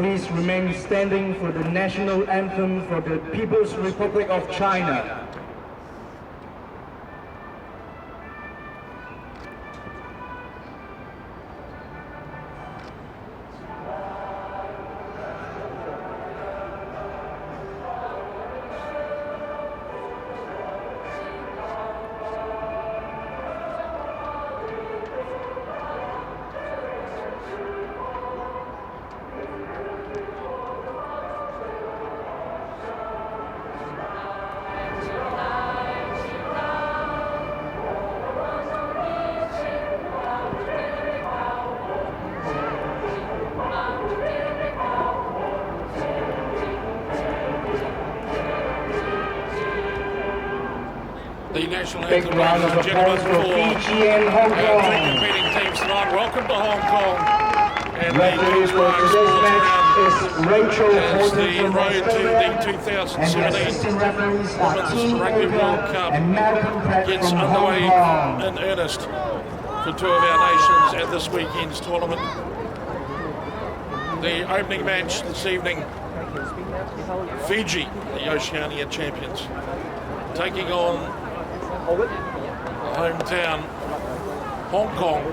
Please remain standing for the national anthem for the People's Republic of China. The national Big anthem, round of ladies and gentlemen, applause for Fiji and Hong our Kong. two competing teams tonight. Welcome to Hong Kong. And Referee for today's match is Rachel as Horton the from road to Australia, the and the 2017 assistant referees are Women's Team Rugby World Ava Cup and Malcolm Pratt gets from Hong underway Kong. in earnest for two of our nations at this weekend's tournament. The opening match this evening, Fiji, the Oceania champions, taking on hometown Hong Kong,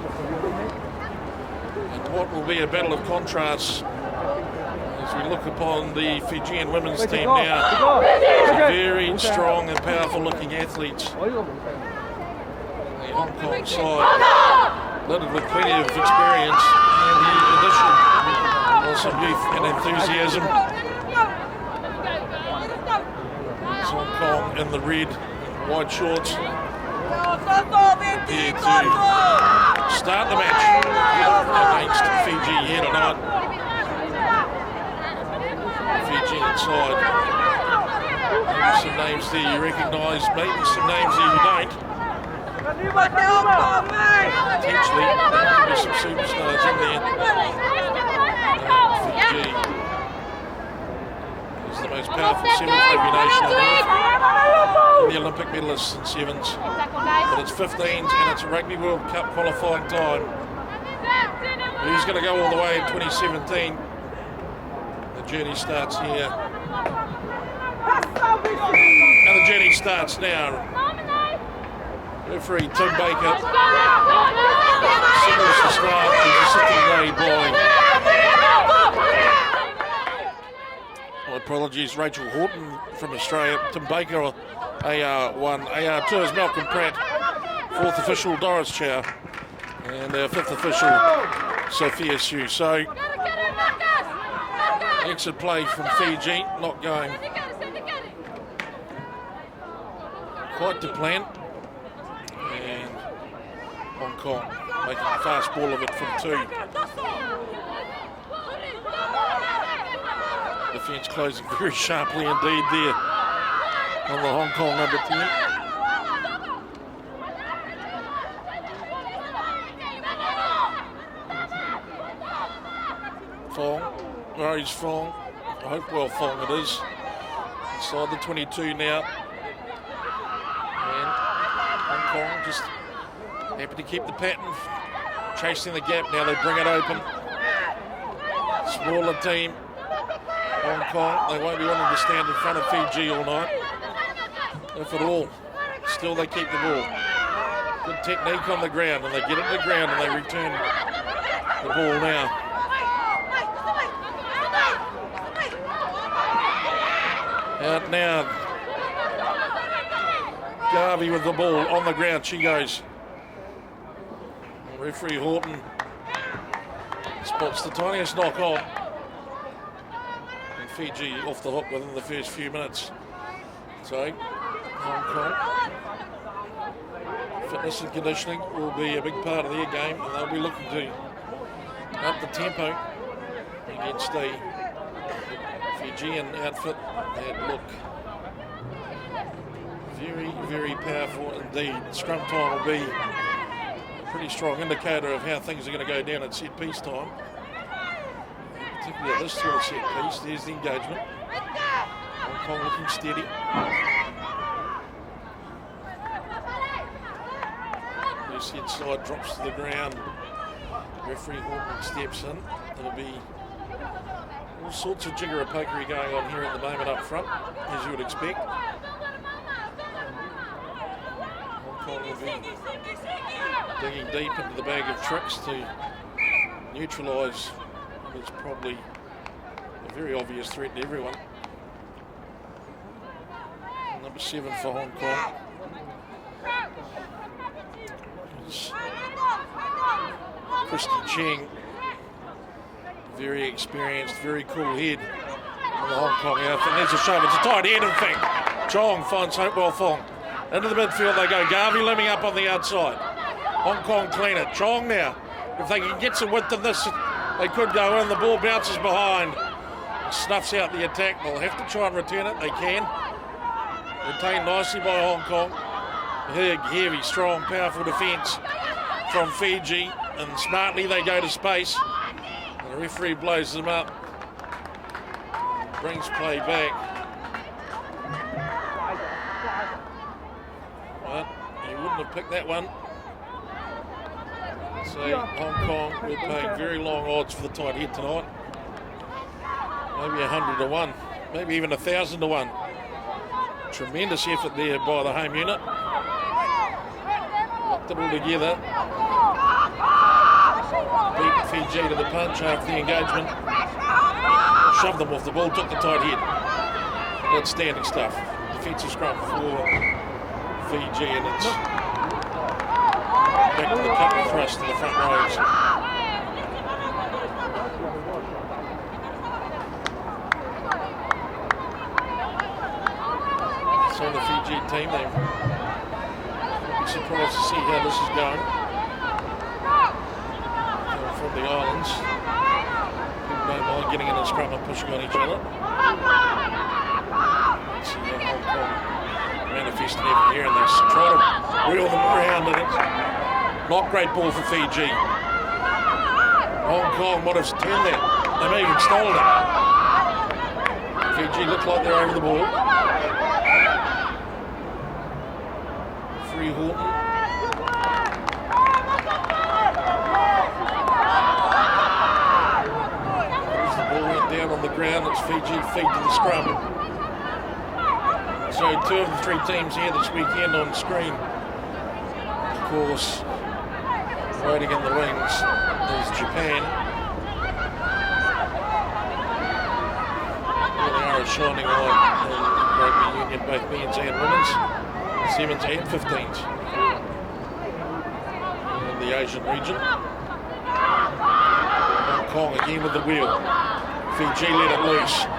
and what will be a battle of contrasts as we look upon the Fijian women's team now. Very strong and powerful looking athletes. The Hong Kong side loaded with plenty of experience and the addition of some youth and enthusiasm. It's Hong Kong in the red and white shorts, here to start the match against Fiji here tonight. Fiji inside. Maybe some names there you recognise, maybe some names there you don't. Potentially, there could be some superstars in there. Fiji is the most powerful sevens rugby nation on earth. The Olympic medalists in sevens, but it's 15s and it's a Rugby World Cup qualifying time. Who's going to go all the way in 2017? The journey starts here. And the journey starts now. Referee Tim Baker signals the start. He's a sitting grade boy. Well, apologies, Rachel Horton from Australia. Tim Baker, AR1. AR2 is Malcolm Pratt. Fourth official, Doris Chow. And fifth official, Sophia Hsu. So, exit play from Fiji, not going quite to plan. And Hong Kong making a fast ball of it from two. Defence closing very sharply indeed there on the Hong Kong number 10. Fong, Rose Fong Hopewell Fong it is. Inside the 22 now. And Hong Kong just happy to keep the pattern. Chasing the gap now, they bring it open. Smaller team. Hong Kong, they won't be wanting to stand in front of Fiji all night. If at all. Still they keep the ball. Good technique on the ground, and they get it to the ground and they return the ball now. Out now. Garvey with the ball on the ground. She goes. Referee Horton spots the tiniest knock on. And Fiji off the hook within the first few minutes. So, Hong Kong. Fitness and conditioning will be a big part of their game, and they'll be looking to up the tempo against a Fijian outfit that look very, very powerful indeed. Scrum time will be a pretty strong indicator of how things are going to go down at set piece time. Particularly at this sort of set piece, there's the engagement. Hong Kong looking steady. Loose head side drops to the ground. Referee Horton steps in. There'll be all sorts of jiggery-pokery going on here at the moment up front, as you would expect. Hong Kong will be digging deep into the bag of tricks to neutralise what's probably a very obvious threat to everyone. Number 7 for Hong Kong. It's Christy Cheng. Very experienced, very cool head on the Hong Kong outfit. There's a shove. It's a tight head, in fact. Chong finds Hopewell Fong. Into the midfield they go. Garvey looming up on the outside. Hong Kong clean it. Chong now. If they can get some width in this, they could go in. The ball bounces behind. Snuffs out the attack. They'll have to try and return it. They can. Retained nicely by Hong Kong. Big, heavy, strong, powerful defence from Fiji. And smartly they go to space. And the referee blows them up. Brings play back. But he wouldn't have picked that one. So Hong Kong will pay very long odds for the tight head tonight. Maybe 100 to 1. Maybe even 1,000 to 1. Tremendous effort there by the home unit. Locked it all together. Beat Fiji to the punch after the engagement. Shoved them off the ball, took the tight head. Outstanding stuff. Defensive scrum for Fiji, and it's back to the cut and thrust to the front rows. So the Fiji team, they're surprised to see how this is going. From the islands, people don't mind getting in a scrum and pushing on each other. Let's see how Hong Kong manifesting every here, and they try to wheel them around, and it's not great ball for Fiji. Hong Kong might have turned that. They may have even stolen it. Fiji look like they're over the ball. Free Horton. Down on the ground, it's Fiji feet to the scrum. So 2 of the 3 teams here this weekend on screen. Of course, waiting in the wings is Japan. Here they are, a shining light in rugby union, both men's and women's, 7s and 15s in the Asian region. Hong Kong again with the wheel. Fiji let it loose.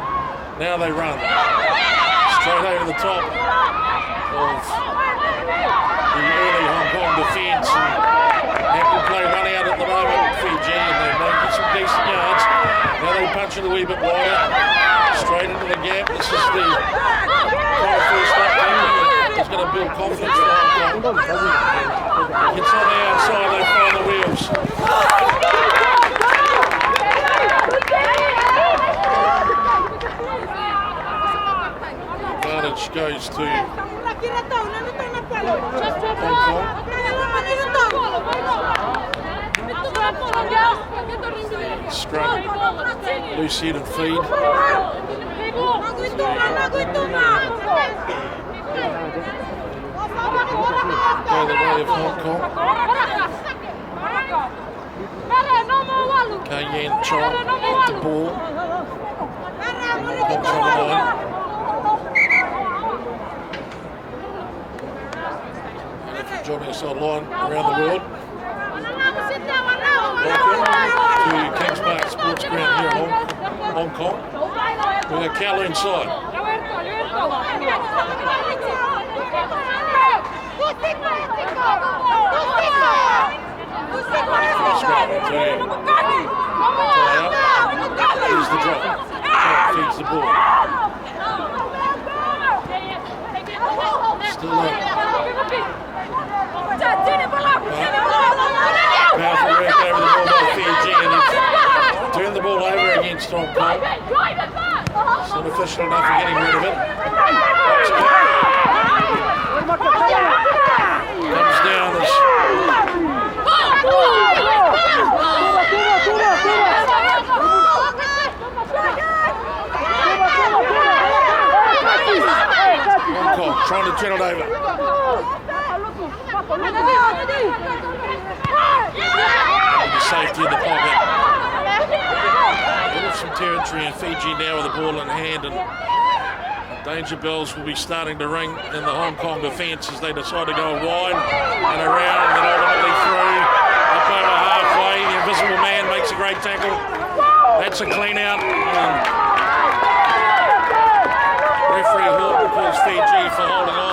Now they run. Straight over the top of the early Hong Kong defence. And have to play one out at the moment, Fiji, and they're making some decent yards. Now they punch it a wee bit wider. Straight into the gap. This is the kind of first up thing that's going to build confidence for Hong Kong. It's on the outside, they find the wheels. Which goes to Hong Kong. Scrum, loose head and feed. Go the way of Hong Kong. Kayen Chong with the ball. Hong Kong line. And if you're joining us online around the world, welcome to Kings Park Sports Ground here in Hong Kong. We've got Kowloon side. Here's the drop. Feeds the ball. Still up. Powerful work over the ball by Fiji, and he's turned the ball over against Hong Kong. It's not official enough for getting rid of it. Comes down as Hong Kong trying to turn it over. The safety in the pocket. Bit of some territory in Fiji now with the ball in hand, and danger bells will be starting to ring in the Hong Kong defence as they decide to go wide and around and ultimately through up over halfway. The invisible man makes a great tackle. That's a clean out. Referee Horton calls Fiji for holding on.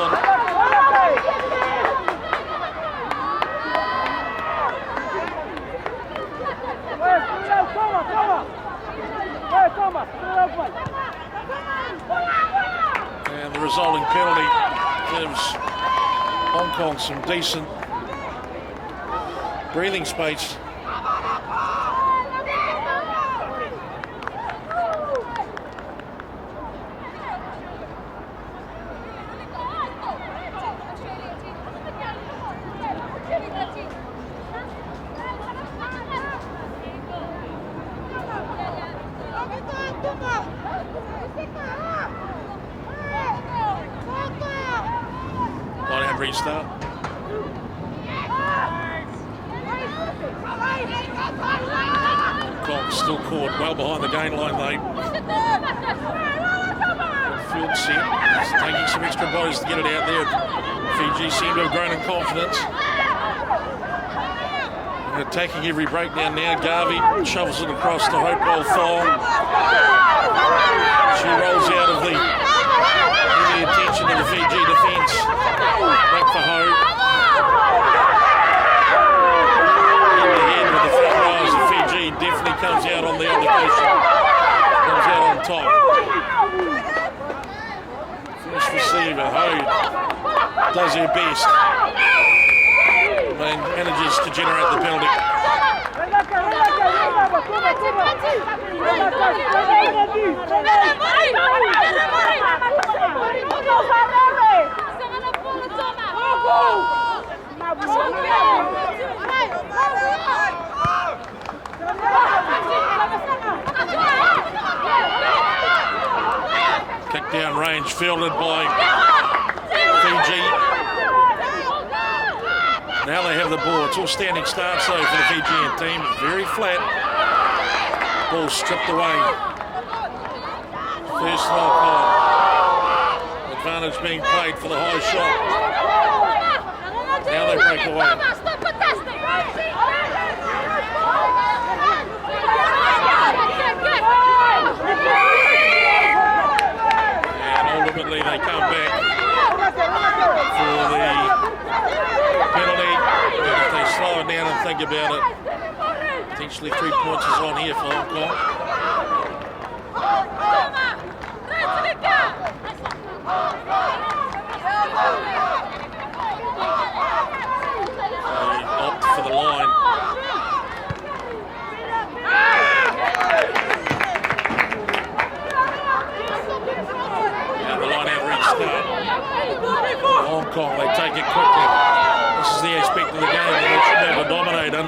And the resulting penalty gives Hong Kong some decent breathing space. Restart. Kong still caught well behind the gain line. They field set, taking some extra bodies to get it out there. Fiji seem to have grown in confidence. They're attacking every breakdown now. Garvey shovels it across to Hopewell Fong. She rolls out of the attention of the Fiji defence. Back for Ho. In the head with the front rows of Fiji. Definitely comes out on the opposition. Comes out on top. First receiver, Ho does her best. And manages to generate the penalty. Kick down range fielded by Fiji. Now they have the ball. It's all standing starts though for the Fijian team. Very flat. Ball stripped away. First knock on. Advantage being played for the high shot. Now they break away. And ultimately they come back for the penalty. And if they slow it down and think about it, potentially 3 points is on here for Hong Kong. They opt for the line. Now the line out restart. in.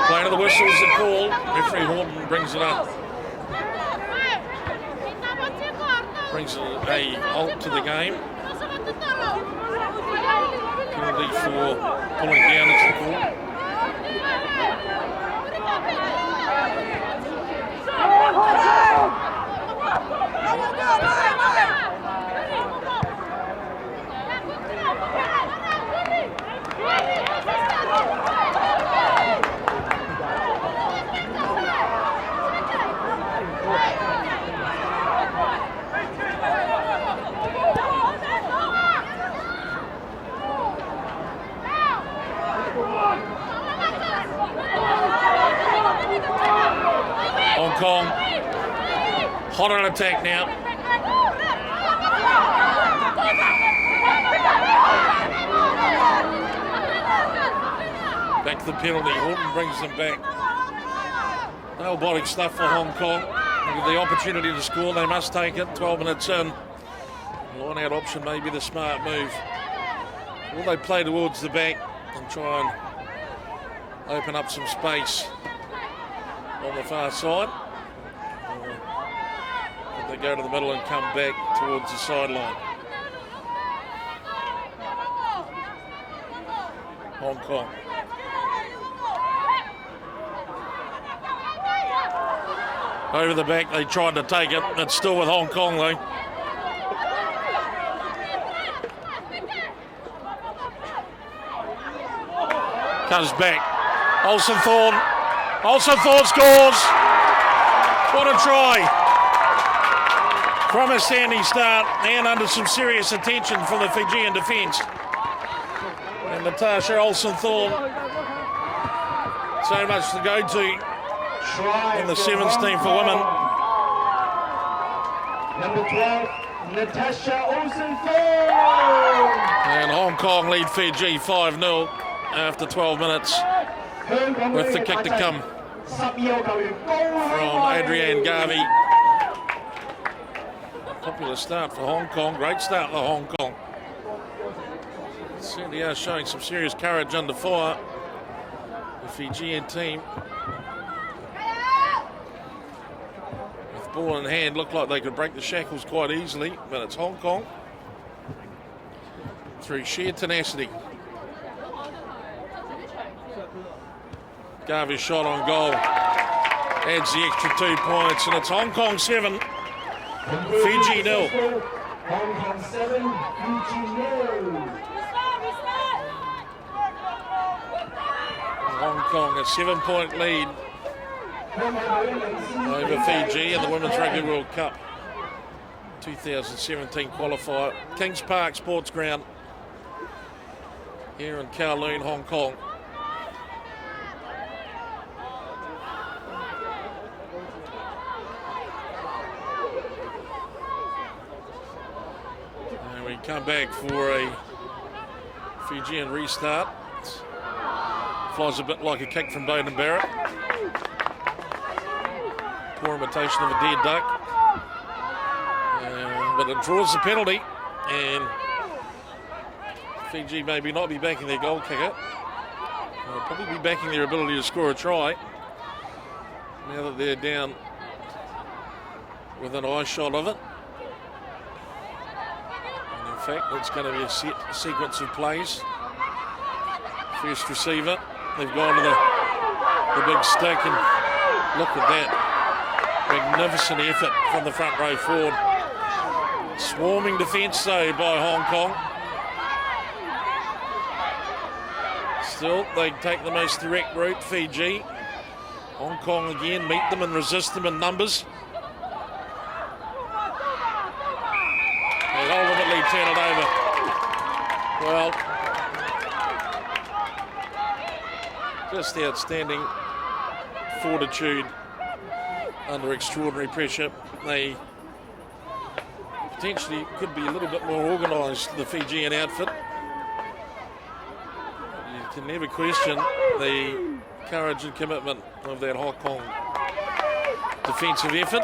Play to the whistle is the call. Referee Horton brings it up. Brings a halt to the game. Penalty for pulling down is the call. Hong Kong hot on attack now. Back to the penalty. Horton brings them back. Nail-biting stuff for Hong Kong. With the opportunity to score, they must take it. 12 minutes in. Line-out option may be the smart move. Will they play towards the back and try and open up some space on the far side? Or they go to the middle and come back towards the sideline? Hong Kong. Over the back, they tried to take it. It's still with Hong Kong though. Comes back. Olsen Thorne scores. What a try. From a standing start and under some serious attention from the Fijian defence. And Natasha Olsen Thorne. So much to go to in the sevens team for women. Number 12, Natasha Olsen Thorne. And Hong Kong lead Fiji 5-0 after 12 minutes with the kick to come from Adrienne Garvey. Popular start for Hong Kong, great start for Hong Kong. Certainly are showing some serious courage under fire. The Fijian team, with ball in hand, looked like they could break the shackles quite easily, but it's Hong Kong through sheer tenacity. Garvey's shot on goal adds the extra 2 points, and it's Hong Kong 7, Fiji 0. Hong Kong 7, Fiji 0. Hong Kong a 7-point lead over Fiji in the Women's Rugby World Cup 2017 qualifier. Kings Park Sports Ground here in Kowloon, Hong Kong. And we come back for a Fijian restart. Flies a bit like a kick from Bowden Barrett. Poor imitation of a dead duck. But it draws the penalty, and Fiji maybe not be backing their goal kicker. They'll probably be backing their ability to score a try now that they're down with an eye shot of it. And in fact, it's going to be a set sequence of plays. First receiver. They've gone to the big stick, and look at that. Magnificent effort from the front row forward. Swarming defence though by Hong Kong. Still, they take the most direct route, Fiji. Hong Kong again meet them and resist them in numbers. They ultimately turn it over. Well, just outstanding fortitude under extraordinary pressure. They potentially could be a little bit more organised, the Fijian outfit. You can never question the courage and commitment of that Hong Kong defensive effort.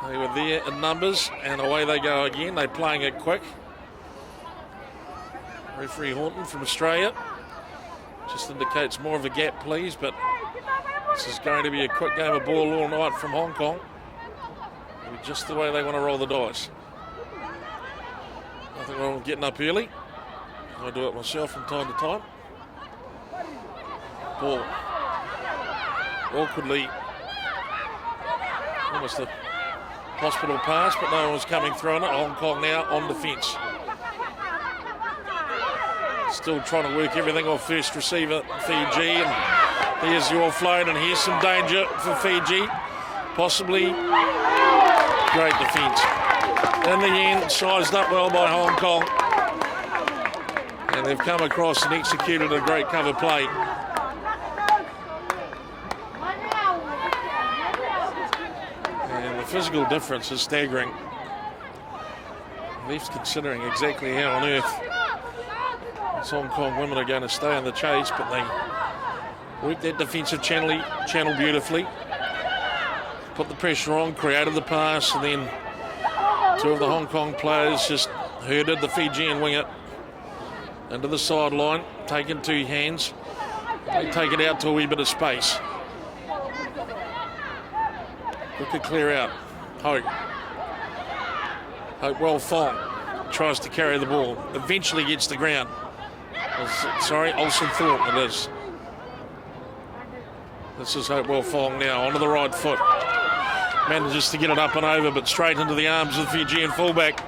They were there in numbers, and away they go again. They're playing it quick. Referee Horton from Australia just indicates more of a gap, please, but this is going to be a quick game of ball all night from Hong Kong. It'll be just the way they want to roll the dice. Nothing wrong with getting up early. I do it myself from time to time. Ball awkwardly, almost a hospital pass, but no one was coming through on it. Hong Kong now on defence. Still trying to work everything off first receiver, Fiji, and here's the offload, and here's some danger for Fiji. Possibly great defence. In the end, sized up well by Hong Kong. And they've come across and executed a great cover play. And the physical difference is staggering. At least considering exactly how on earth these Hong Kong women are going to stay in the chase, but they worked that defensive channel beautifully. Put the pressure on, created the pass, and then two of the Hong Kong players just herded the Fijian winger into the sideline, taking two hands. They take it out to a wee bit of space. Look at clear out. Hopewell Fong tries to carry the ball. Eventually gets the ground. Sorry, Olsen Thornton it is. This is Hopewell Fong now onto the right foot. Manages to get it up and over, but straight into the arms of the Fijian fullback.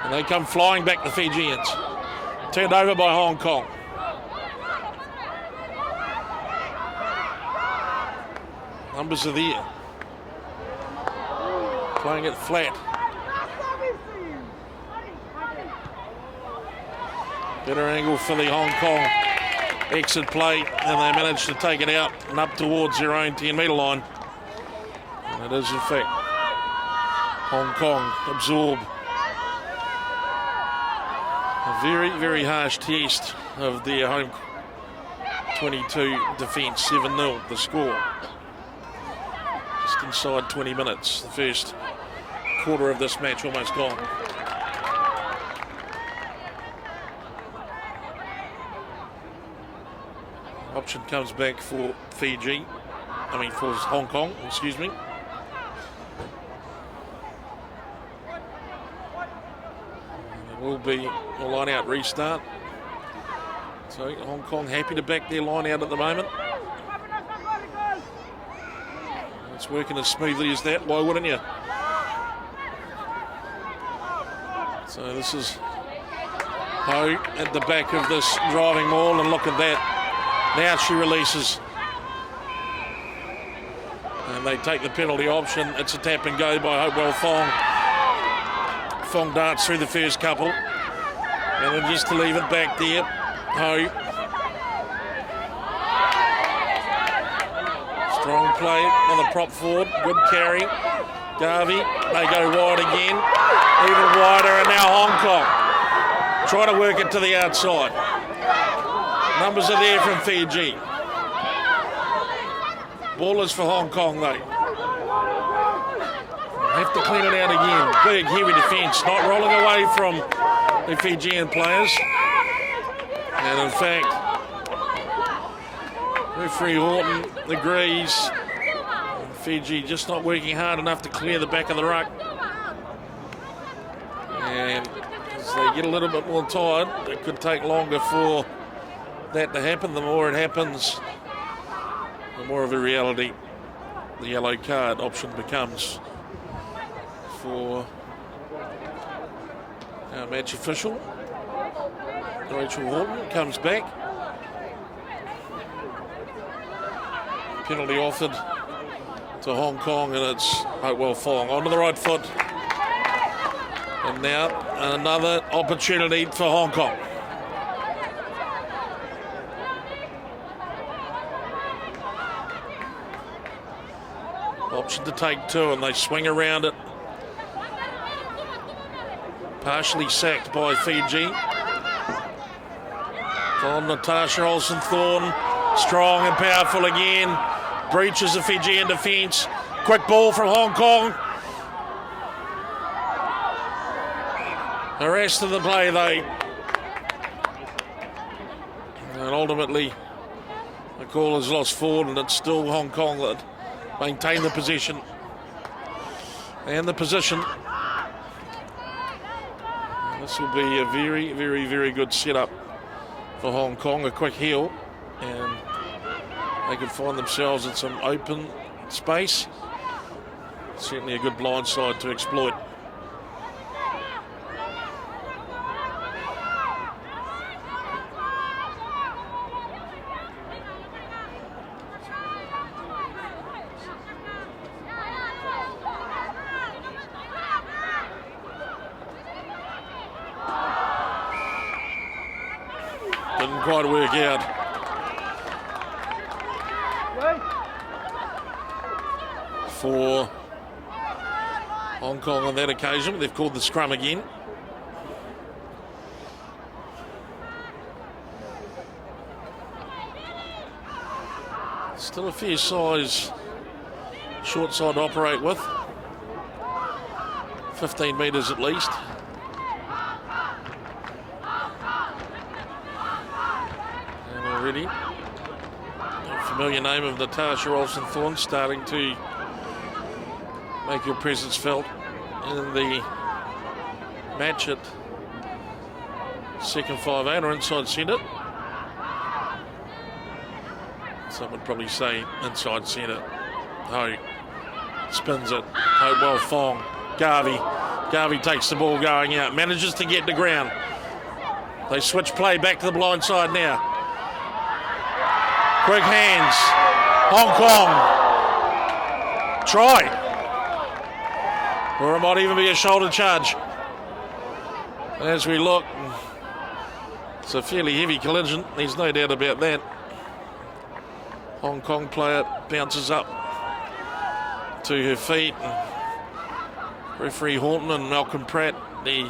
And they come flying back, the Fijians. Turned over by Hong Kong. Numbers are there. Playing it flat. Better angle for the Hong Kong exit play, and they managed to take it out and up towards their own 10-metre line. And it is, in fact, Hong Kong absorb a very, very harsh test of their home 22 defence. 7-0 the score. Just inside 20 minutes. The first quarter of this match almost gone. Option comes back for Fiji. For Hong Kong, excuse me. It will be a line-out restart. So Hong Kong happy to back their line-out at the moment. It's working as smoothly as that, why wouldn't you? So this is Ho at the back of this driving maul, and look at that. Now she releases. And they take the penalty option. It's a tap and go by Hopewell Fong. Fong darts through the first couple. And then just to leave it back there. Ho. Strong play on the prop forward. Good carry. Garvey. They go wide again. Even wider, and now Hong Kong. Try to work it to the outside. Numbers are there from Fiji. Ball is for Hong Kong though. Have to clean it out again. Big, heavy defence. Not rolling away from the Fijian players. And in fact, referee Horton agrees. Fiji just not working hard enough to clear the back of the ruck. And as they get a little bit more tired, it could take longer for that to happen. The more it happens, the more of a reality the yellow card option becomes for our match official. Rachel Horton comes back. Penalty offered to Hong Kong, and it's Hopewell Fong onto the right foot. And now another opportunity for Hong Kong. Option to take two, and they swing around it. Partially sacked by Fiji. From Natasha Olsen-Thorn, strong and powerful again. Breaches the Fijian defence. Quick ball from Hong Kong. The rest of the play, though, And ultimately, the call has lost forward, and it's still Hong Kong that maintain the possession and the position. And this will be a very, very, very good setup for Hong Kong. A quick heel, and they could find themselves in some open space. Certainly a good blindside to exploit. Didn't quite work out. For Hong Kong on that occasion, they've called the scrum again. Still a fair size short side to operate with. 15 metres at least. And already a familiar name of Natasha Olsen-Thorne starting to make your presence felt in the match at second 5-8 or inside centre. Some would probably say inside centre. Ho spins it. Hopewell Fong. Garvey takes the ball going out. Manages to get to ground. They switch play back to the blind side now. Quick hands. Hong Kong. Try. Or it might even be a shoulder charge. As we look, it's a fairly heavy collision. There's no doubt about that. Hong Kong player bounces up to her feet. Referee Horton and Malcolm Pratt, the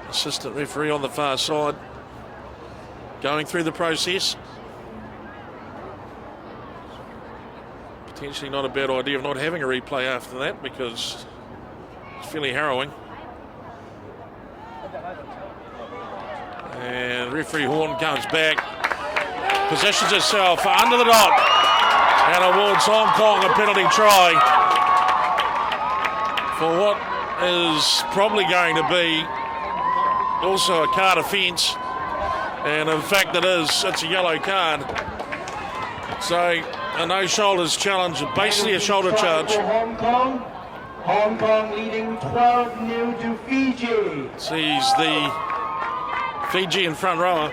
assistant referee on the far side, going through the process. Potentially not a bad idea of not having a replay after that, because it's fairly harrowing. And referee Horton comes back, positions herself under the dot, and awards Hong Kong a penalty try for what is probably going to be also a card offence. And in fact it is, it's a yellow card. So a no shoulders challenge, basically a shoulder charge. Hong Kong leading 12-0 to Fiji. Sees the Fijian front rower.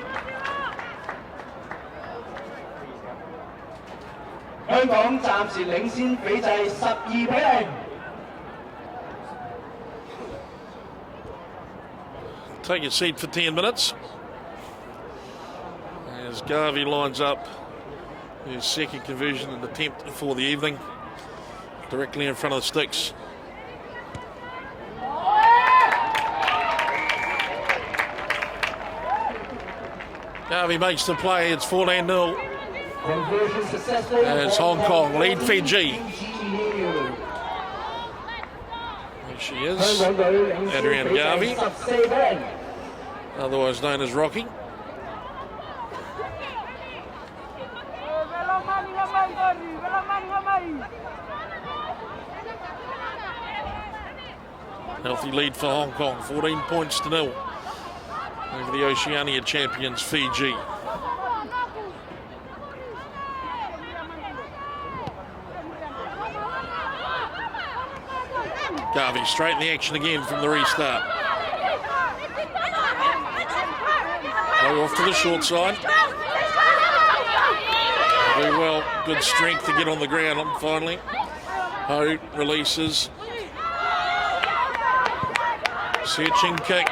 香港暫時領先比制12-0。Take your seat for 10 minutes. As Garvey lines up his second conversion and attempt for the evening, directly in front of the sticks. Garvey makes the play, it's 14-0. As Hong Kong lead Fiji. There she is, Adrienne Garvey, otherwise known as Rocky. Healthy lead for Hong Kong, 14 points to 0 over the Oceania champions Fiji. Garvey straight in the action again from the restart. Go off to the short side. Very well, good strength to get on the ground finally. Ho releases. Searching kick.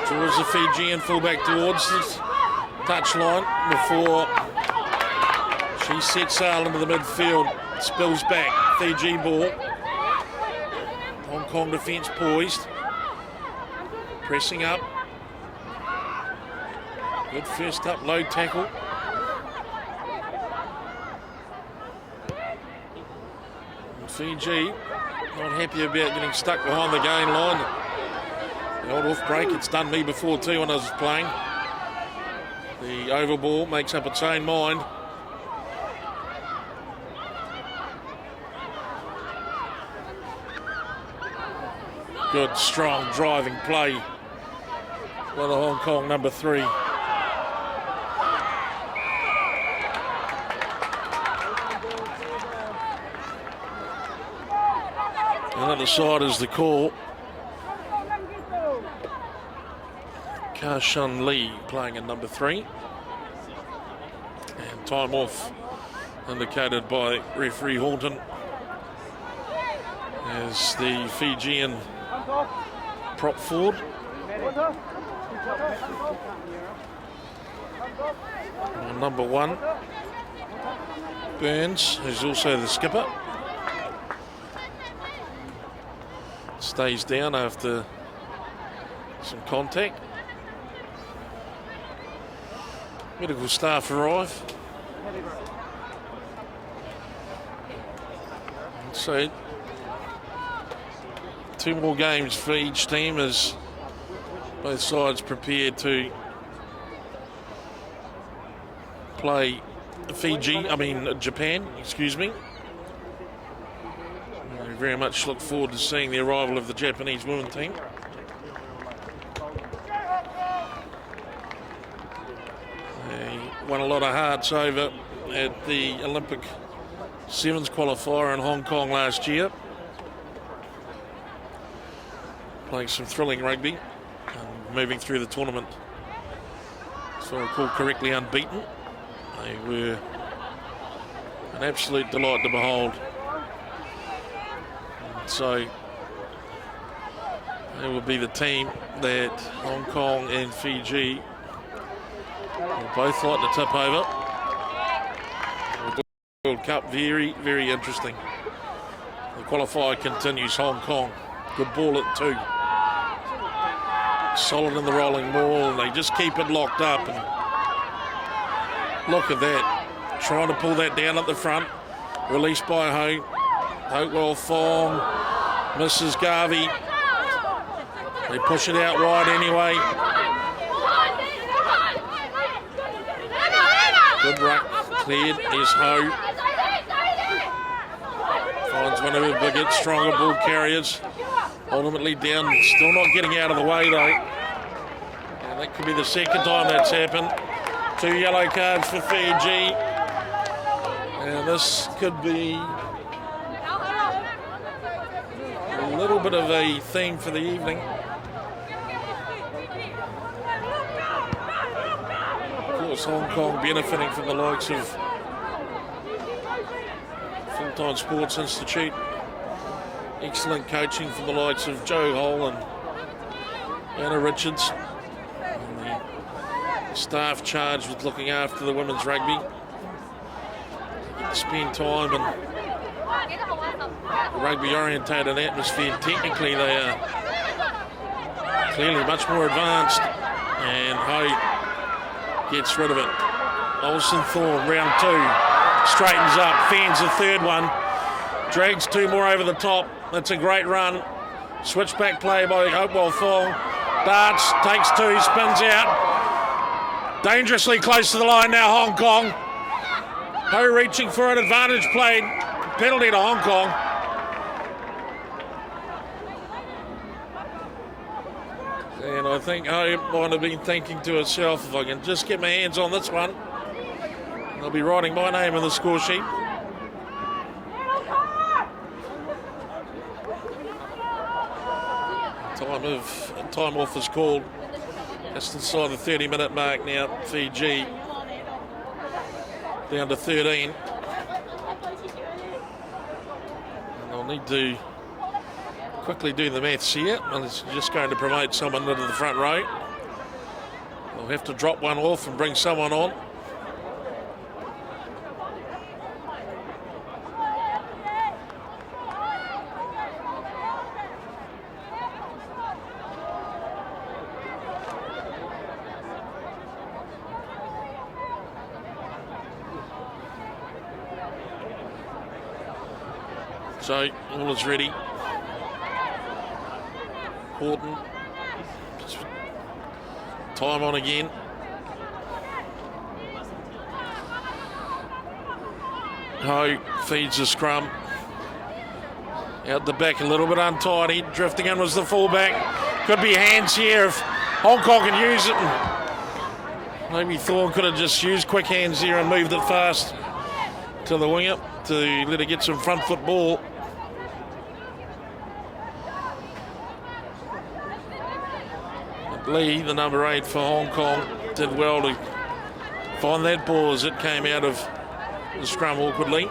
Draws the Fijian fullback towards the touchline before she sets sail into the midfield. Spills back. Fiji ball. Hong Kong defence poised. Pressing up. Good first up, low tackle. And Fiji not happy about getting stuck behind the gain line. The old off break, it's done me before too when I was playing. The oval ball makes up its own mind. Good, strong driving play by the Hong Kong number 3. Another side is the call. Ka Shun Lee playing in number 3. And time off indicated by referee Horton as the Fijian prop forward. And number 1, Burns, who's also the skipper, stays down after some contact. Medical staff arrive. So 2 more games for each team as both sides prepared to play Japan, excuse me. I very much look forward to seeing the arrival of the Japanese women team. They won a lot of hearts over at the Olympic Sevens qualifier in Hong Kong last year. Playing some thrilling rugby and moving through the tournament. So I recall correctly, unbeaten. They were an absolute delight to behold. And so they will be the team that Hong Kong and Fiji will both like to tip over. The World Cup, very, very interesting. The qualifier continues. Hong Kong, good ball at 2. Solid in the rolling ball, and they just keep it locked up. And look at that, trying to pull that down at the front. Released by Hopewell Fong, misses Garvey. They push it out wide anyway. Good ruck, cleared. There's Ho. Finds one of her bigger, stronger ball carriers. Ultimately down, still not getting out of the way though. And that could be the second time that's happened. 2 yellow cards for Fiji. And this could be a little bit of a theme for the evening. Of course, Hong Kong benefiting from the likes of Full-Time Sports Institute. Excellent coaching from the likes of Joe Hole and Anna Richards. And the staff charged with looking after the women's rugby. Spend time in a rugby-orientated atmosphere. Technically, they are clearly much more advanced. And Ho gets rid of it. Olsen Thorne, round 2. Straightens up, fans the third one. Drags 2 more over the top. That's a great run. Switchback play by Hopewell Fong. Darts, takes 2, spins out. Dangerously close to the line now, Hong Kong. Ho reaching for an advantage play. Penalty to Hong Kong. And I think Ho might have been thinking to herself, if I can just get my hands on this one, I'll be writing my name in the score sheet. Time off is called just inside the 30-minute mark now. Fiji down to 13. And I'll need to quickly do the maths here. And it's just going to promote someone into the front row. I'll have to drop one off and bring someone on. So all is ready. Horton, time on again. Ho feeds the scrum. Out the back a little bit untidy. Drifting in was the fullback. Could be hands here if Hong Kong can use it. Maybe Thorne could have just used quick hands here and moved it fast to the winger to let her get some front foot ball. But Lee, the number 8 for Hong Kong, did well to find that ball as it came out of the scrum awkwardly.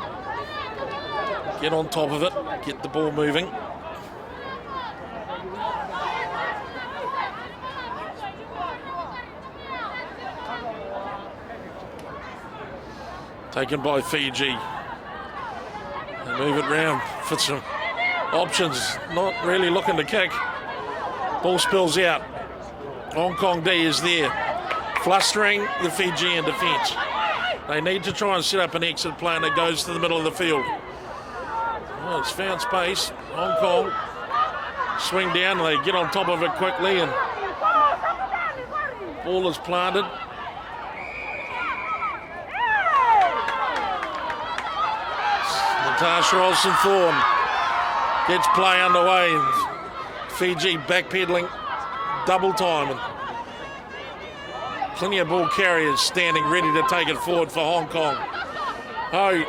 Get on top of it, get the ball moving. Taken by Fiji. They move it round for some options. Not really looking to kick. Ball spills out. Hong Kong D is there. Flustering the Fijian defence. They need to try and set up an exit plan that goes to the middle of the field. Well, it's found space. Hong Kong swing down. They get on top of it quickly and ball is planted. Natasha Olsen-Thorne gets play underway. Fiji backpedaling double time. And plenty of ball carriers standing ready to take it forward for Hong Kong. Ho.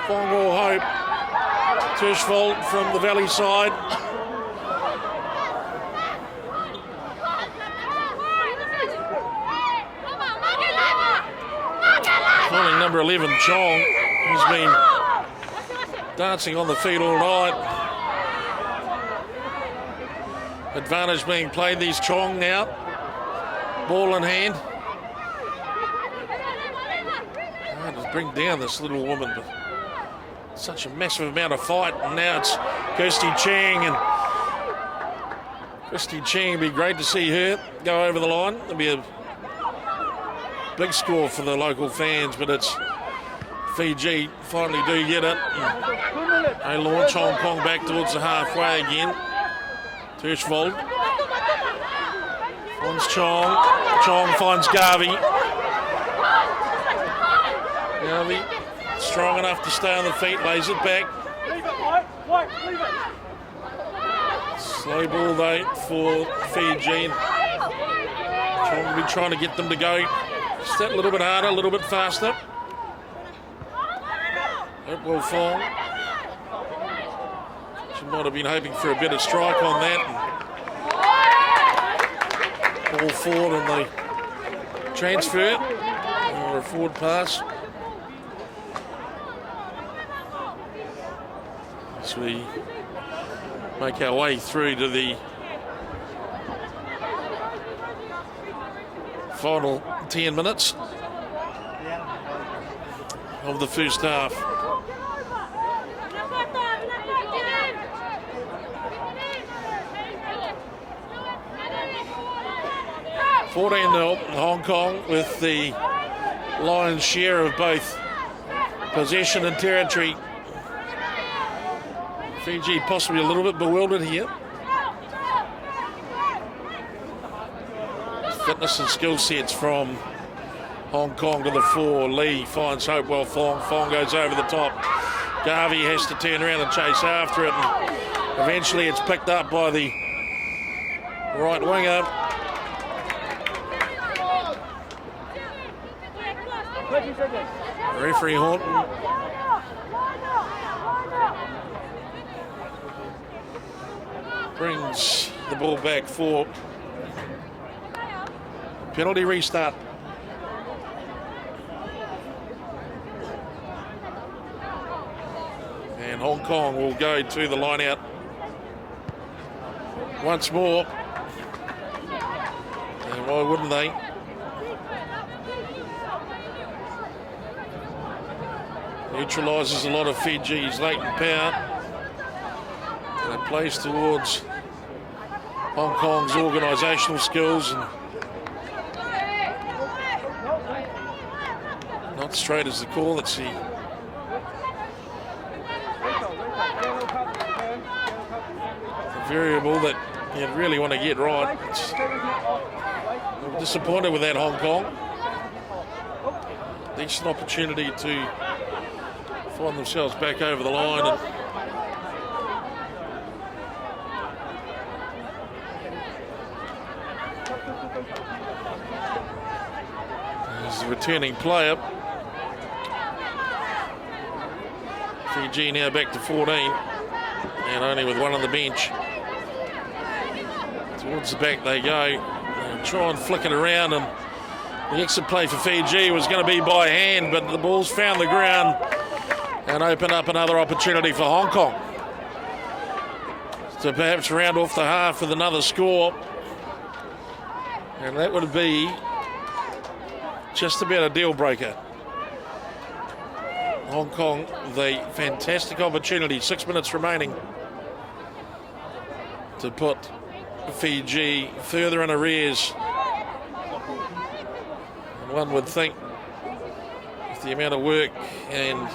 Fongor Hope. Tushvold from the valley side. Calling number 11, Chong. He's been dancing on the feet all night. Advantage being played, these Chong now. Ball in hand. Hard to bring down this little woman, but such a massive amount of fight. And now it's Kirsty Chang. And Kirsty Chang, it'd be great to see her go over the line. It'll be a big score for the local fans, but it's Fiji finally do get it. They launch Hong Kong back towards the halfway again. Tushvold finds Chong. Chong finds Garvey. Garvey strong enough to stay on the feet, lays it back. Slow ball though for Fiji. Chong will be trying to get them to go just that little bit harder, a little bit faster. It will fall. She might have been hoping for a bit of strike on that. Ball forward on the transfer or a forward pass. As we make our way through to the final 10 minutes of the first half. 14-0, Hong Kong with the lion's share of both possession and territory. Fiji possibly a little bit bewildered here. Fitness and skill sets from Hong Kong to the fore. Lee finds Hopewell Fong. Fong goes over the top. Garvey has to turn around and chase after it. And eventually it's picked up by the right winger. Referee Horton brings the ball back for penalty restart. And Hong Kong will go to the line out once more. And why wouldn't they? Neutralises a lot of Fiji's latent power. And it plays towards Hong Kong's organisational skills. And not straight as the call. Let's see. The variable that you really want to get right. I'm disappointed with that, Hong Kong. decent opportunity to find themselves back over the line. And there's the returning player. Fiji now back to 14, and only with one on the bench. Towards the back they go. They'll try and flick it around, and the exit play for Fiji was going to be by hand, but the ball's found the ground and opened up another opportunity for Hong Kong to perhaps round off the half with another score. And that would be just about a deal breaker. Hong Kong, the fantastic opportunity, 6 minutes remaining, to put Fiji further in arrears. And one would think, with the amount of work and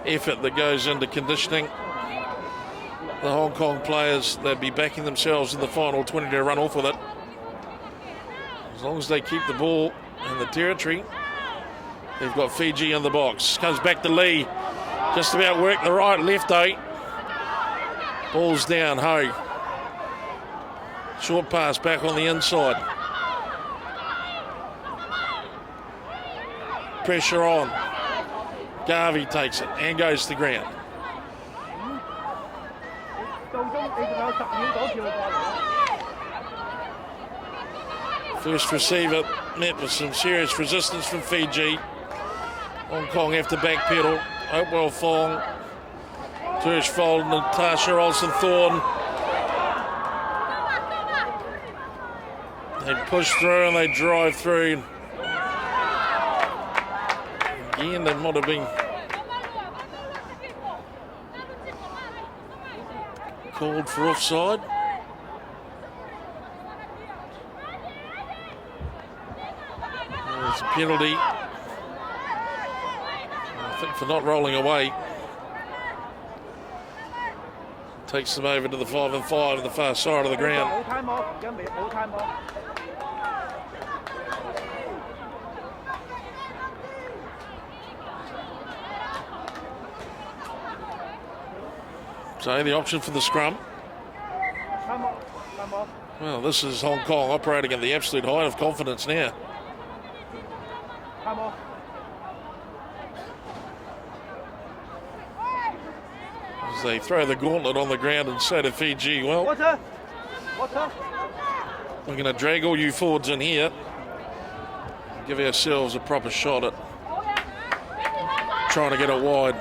effort that goes into conditioning, the Hong Kong players, they'd be backing themselves in the final 20 to run off with it. As long as they keep the ball in the territory, they've got Fiji in the box. Comes back to Lee, just about worked the right, left out. Ball's down, Ho. Short pass back on the inside. Pressure on. Garvey takes it and goes to the ground. First receiver met with some serious resistance from Fiji. Hong Kong have to backpedal. Hopewell Fong, Tershfold, Natasha Olsen-Thorne. They push through and they drive through. Again, they might have been called for offside. There's a penalty, I think, for not rolling away. Takes them over to the 5 and 5 on the far side of the ground. So the option for the scrum. Well, this is Hong Kong operating at the absolute height of confidence now. As they throw the gauntlet on the ground and say to Fiji, well, we're going to drag all you forwards in here, give ourselves a proper shot at trying to get it wide.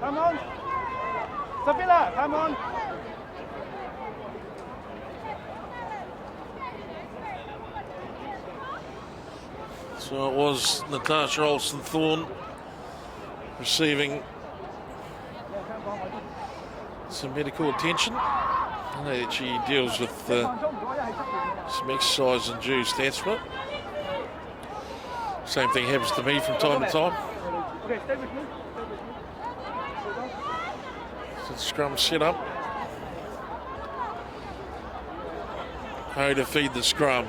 Come on. Sabila, come on. So it was Natasha Olsen-Thorne receiving some medical attention. I know that she deals with some exercise-induced asthma. Same thing happens to me from time to time. Okay, stay with me. So scrum set up. How to feed the scrum.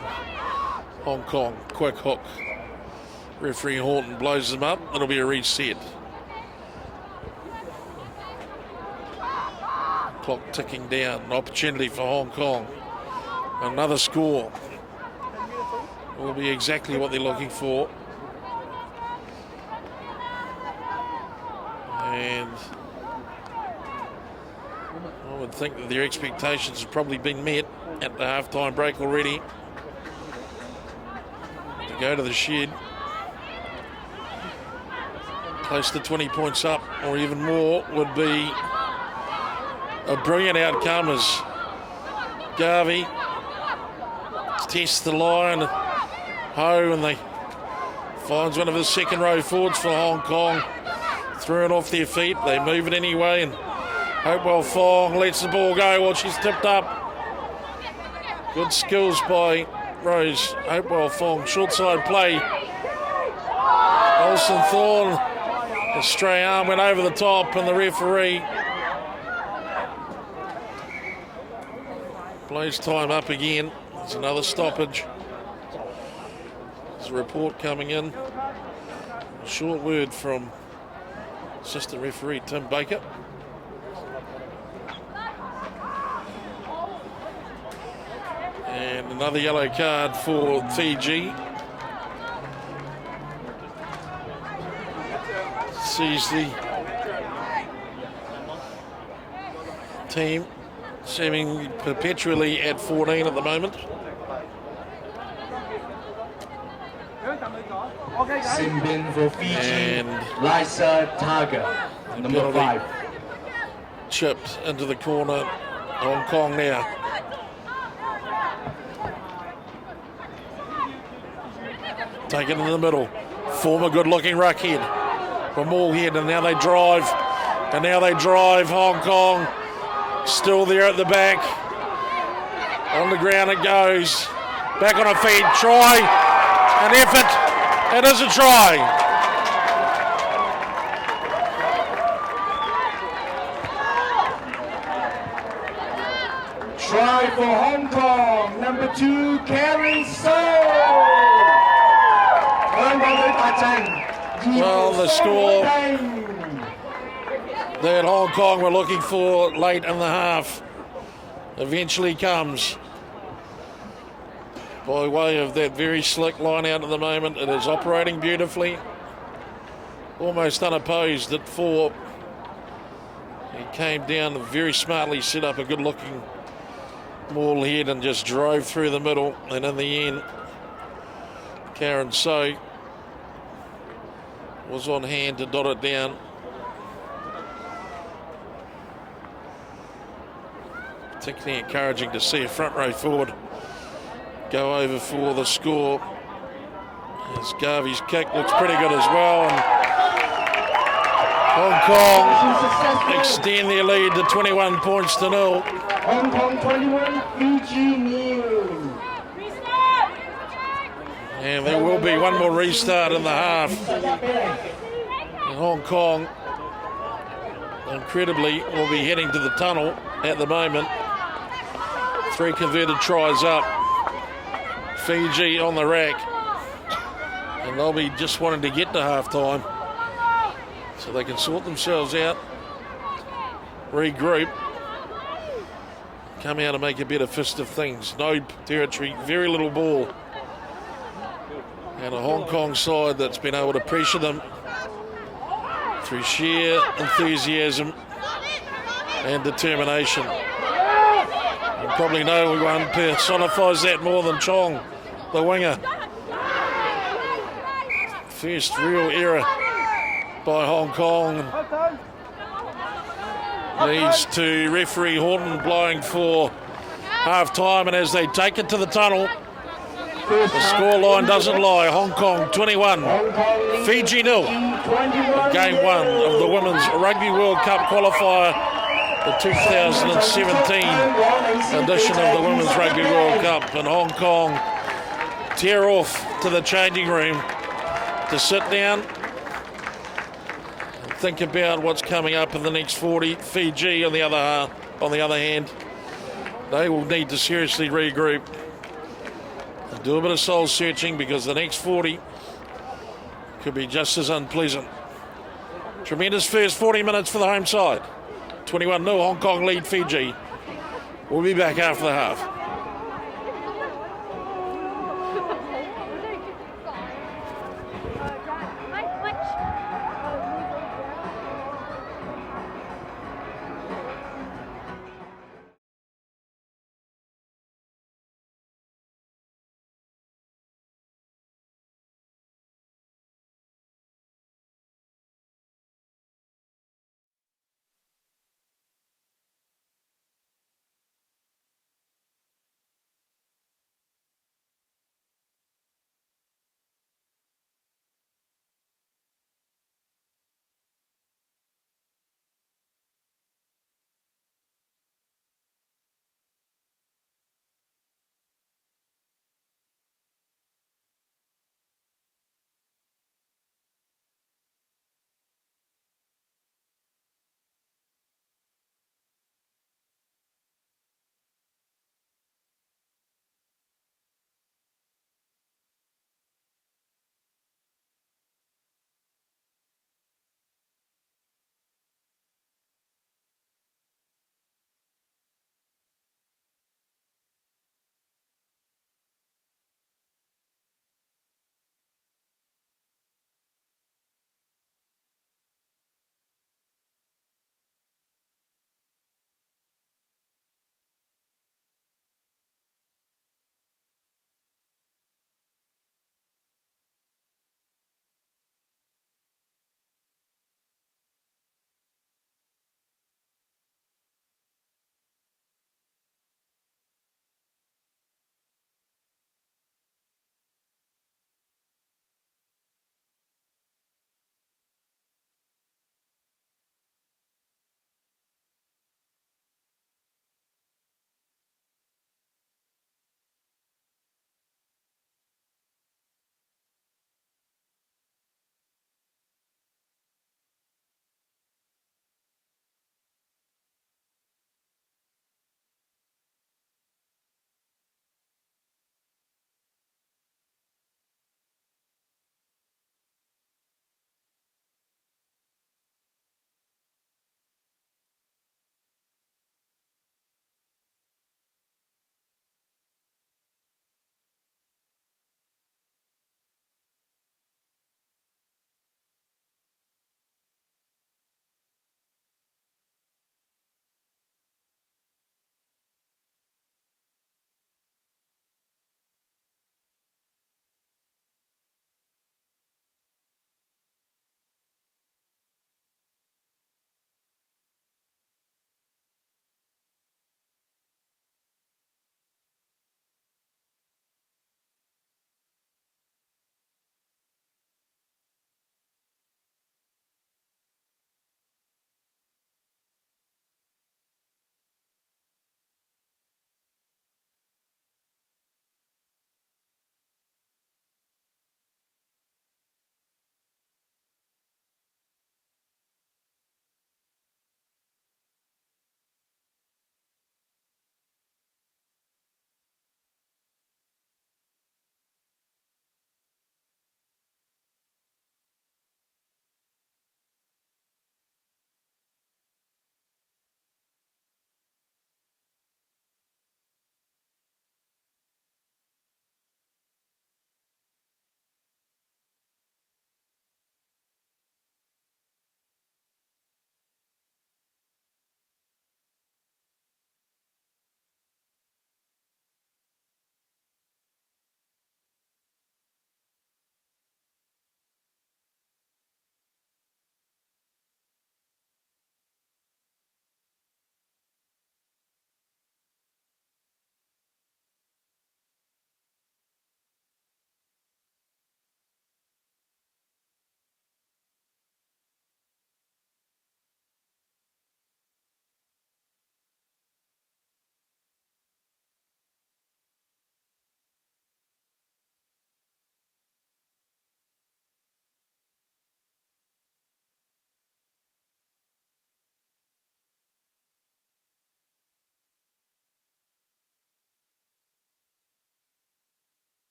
Hong Kong, quick hook. Referee Horton blows them up. It'll be a reset. Clock ticking down. An opportunity for Hong Kong. Another score. Will be exactly what they're looking for. And I would think that their expectations have probably been met at the halftime break already. To go to the shed, close to 20 points up or even more would be a brilliant outcome as Garvey tests the line. Ho, and they finds one of his second row forwards for Hong Kong. Threw it off their feet. They move it anyway, and Hopewell Fong lets the ball go while she's tipped up. Good skills by Rose, Hopewell Fong, short side play. Olsen Thorne, a stray arm went over the top, and the referee blows time up again. There's another stoppage. There's a report coming in. A short word from assistant referee Tim Baker. And another yellow card for Fiji. Sees the team seeming perpetually at 14 at the moment. Simbin for Fiji. And Lisa Targa, number 5. Chipped into the corner. Hong Kong now. Taken in the middle. Former good-looking ruckhead from Moorhead, and now they drive. And now they drive. Hong Kong still there at the back. On the ground it goes. Back on her feet. Try. An effort. It is a try. Try for Hong Kong, number 2, Karen So. Well, the score that Hong Kong were looking for late in the half eventually comes by way of that very slick line out at the moment. It is operating beautifully, almost unopposed at 4. He came down very smartly, set up a good looking maul head and just drove through the middle, and in the end Karen So was on hand to dot it down. Particularly encouraging to see a front row forward go over for the score. As Garvey's kick looks pretty good as well, and Hong Kong extend their lead to 21 points to 0. Hong Kong 21, Fiji 0. And there will be one more restart in the half. And Hong Kong, incredibly, will be heading to the tunnel at the moment. 3 converted tries up. Fiji on the rack. And they'll be just wanting to get to half-time so they can sort themselves out, regroup, come out and make a better fist of things. No territory, very little ball. And a Hong Kong side that's been able to pressure them through sheer enthusiasm and determination. You probably know one personifies that more than Chong, the winger. First real error by Hong Kong leads to referee Horton blowing for half-time, and as they take it to the tunnel, the scoreline doesn't lie. Hong Kong 21, Fiji 0. Game 1 of the Women's Rugby World Cup Qualifier, the 2017 edition of the Women's Rugby World Cup. And Hong Kong tear off to the changing room to sit down and think about what's coming up in the next 40. Fiji, on the other hand, they will need to seriously regroup. Do a bit of soul searching, because the next 40 could be just as unpleasant. Tremendous first 40 minutes for the home side. 21-0 Hong Kong lead Fiji. We'll be back after the half.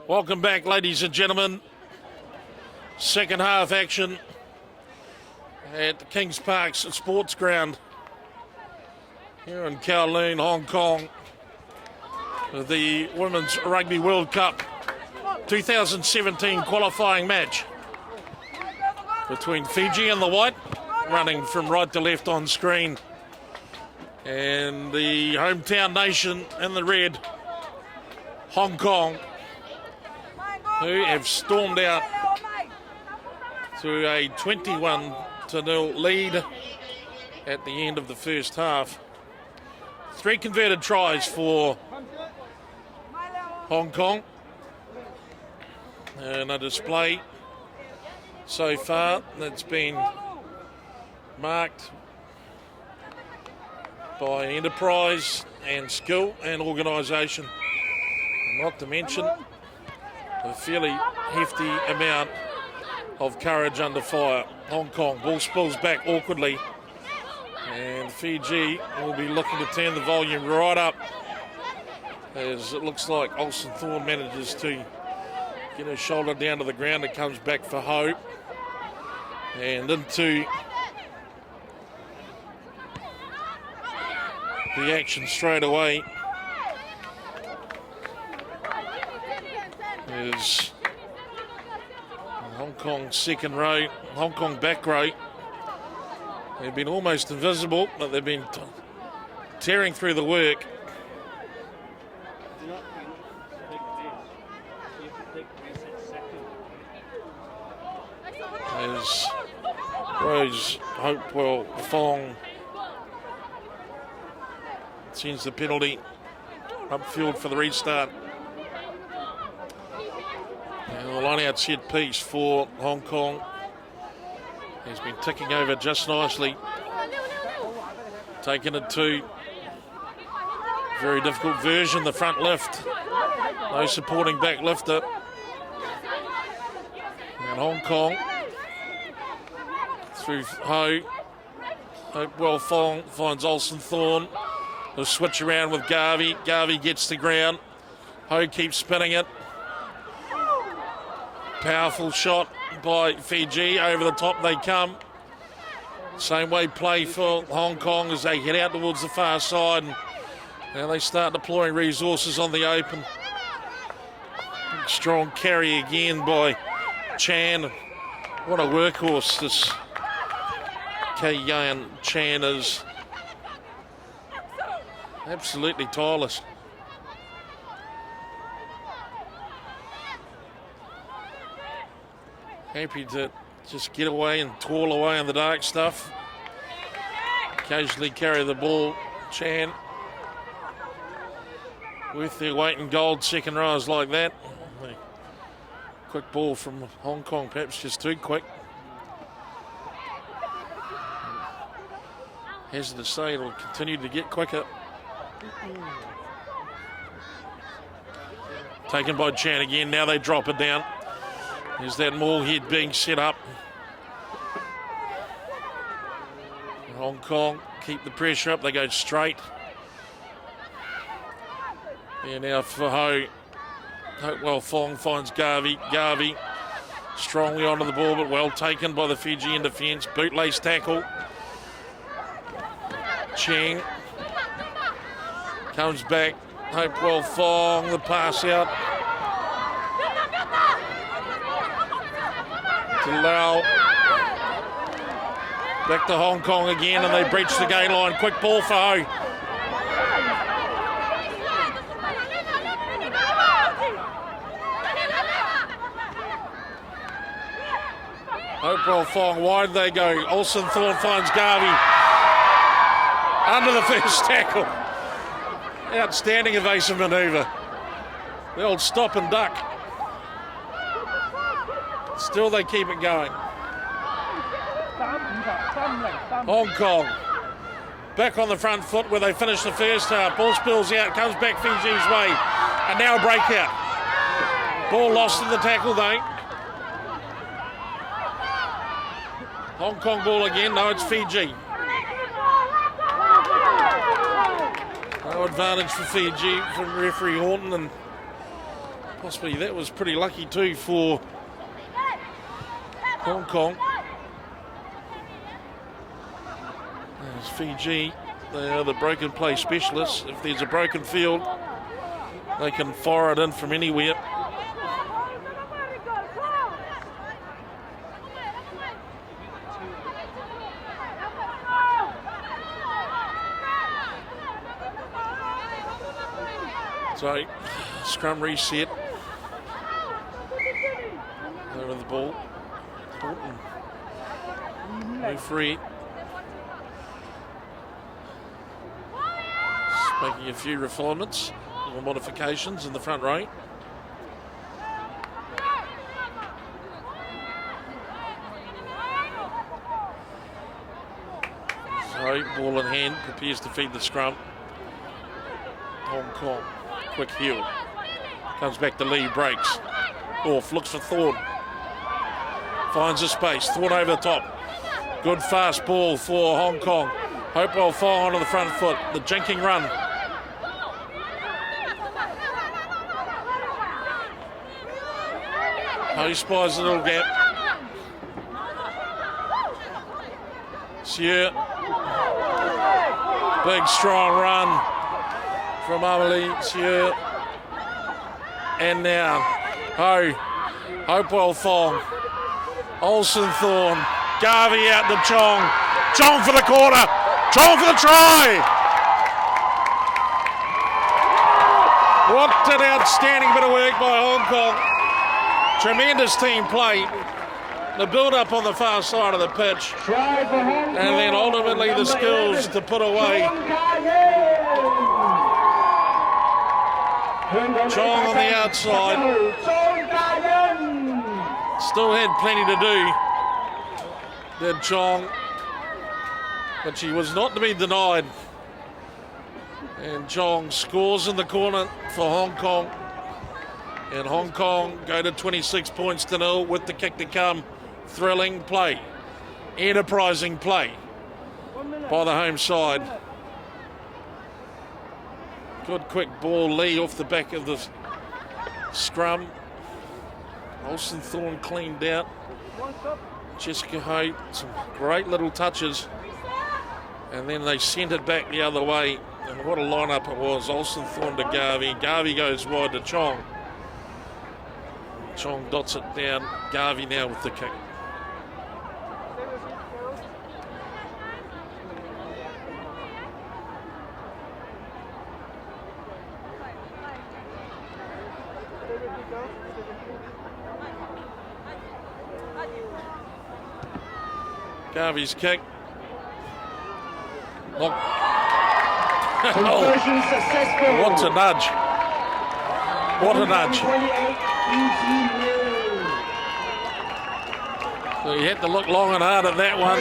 Welcome back, ladies and gentlemen. Second half action at the Kings Park Sports Ground here in Kowloon, Hong Kong. The Women's Rugby World Cup 2017 qualifying match between Fiji and the White, running from right to left on screen, and the hometown nation in the red, Hong Kong, who have stormed out to a 21-0 lead at the end of the first half. 3 converted tries for Hong Kong, and a display so far that's been marked by enterprise and skill and organisation, not to mention a fairly hefty amount of courage under fire. Hong Kong, ball spills back awkwardly, and Fiji will be looking to turn the volume right up, as it looks like Olsen Thorne manages to get his shoulder down to the ground. It comes back for Ho, and into the action straight away is Hong Kong's second row, Hong Kong back row. They've been almost invisible, but they've been tearing through the work. As Rose Hopewell Fong sends the penalty upfield for the restart. And the line-out set piece for Hong Kong has been ticking over just nicely. Taking it to very difficult version, the front lift. No supporting back lifter. And Hong Kong through Ho. Hopewell Fong finds Olsen Thorne. They'll switch around with Garvey. Garvey gets the ground. Ho keeps spinning it. Powerful shot by Fiji. Over the top they come. Same way play for Hong Kong as they head out towards the far side. And now they start deploying resources on the open. Strong carry again by Chan. What a workhorse this Kei-Yan Chan is. Absolutely tireless. Happy to just get away and toil away on the dark stuff. Occasionally carry the ball. Chan with their weight in gold second rows like that. Quick ball from Hong Kong, perhaps just too quick. Hazard to say it'll continue to get quicker. Taken by Chan again. Now they drop it down. There's that maul head being set up. Hong Kong keep the pressure up. They go straight. And now for Ho. Hopewell Fong finds Garvey. Garvey strongly onto the ball, but well taken by the Fijian defence. Bootlace tackle. Cheng comes back. Hopewell Fong, the pass out to Lau. Back to Hong Kong again, and they breach the gate line. Quick ball for Ho. Hopewell Fong, wide they go. Olsen Thorne finds Garvey under the first tackle. Outstanding evasive manoeuvre. The old stop and duck. Still they keep it going. Hong Kong back on the front foot where they finished the first half. Ball spills out, comes back Fiji's way. And now a breakout. Ball lost in the tackle though. Hong Kong ball again. No, it's Fiji. No advantage for Fiji from referee Horton, and Possibly that was pretty lucky too for Hong Kong. As Fiji, they are the broken play specialists. If there's a broken field, they can fire it in from anywhere. So, scrum reset. Over the ball. Horton. No free. Just making a few refinements or modifications in the front row. So, ball in hand, prepares to feed the scrum. Hong Kong. Quick heel. Comes back to Lee, breaks. Off, looks for Thorne. Finds a space. Thorne over the top. Good fast ball for Hong Kong. Hopewell fire onto the front foot. The jinking run. He spies a little gap. Sieur. Big strong run from Amelie Sieur. And now Hopewell Fong. Olsen Thorne. Garvey out to Chong. Chong for the corner. Chong for the try. What an outstanding bit of work by Hong Kong. Tremendous team play. The build-up on the far side of the pitch. And then ultimately the skills to put away. Chong on the outside. Still had plenty to do, did Chong. But she was not to be denied. And Chong scores in the corner for Hong Kong. And Hong Kong go to 26 points to 0 with the kick to come. Thrilling play. Enterprising play by the home side. Good quick ball, Lee off the back of the scrum. Olsen Thorne cleaned out. Jessica Hope, some great little touches. And then they sent it back the other way. And what a lineup it was. Olsen Thorne to Garvey. Garvey goes wide to Chong. Chong dots it down. Garvey now with the kick. Garvey's kick. Look. Conversion successful. What a nudge. What a nudge. So you had to look long and hard at that one.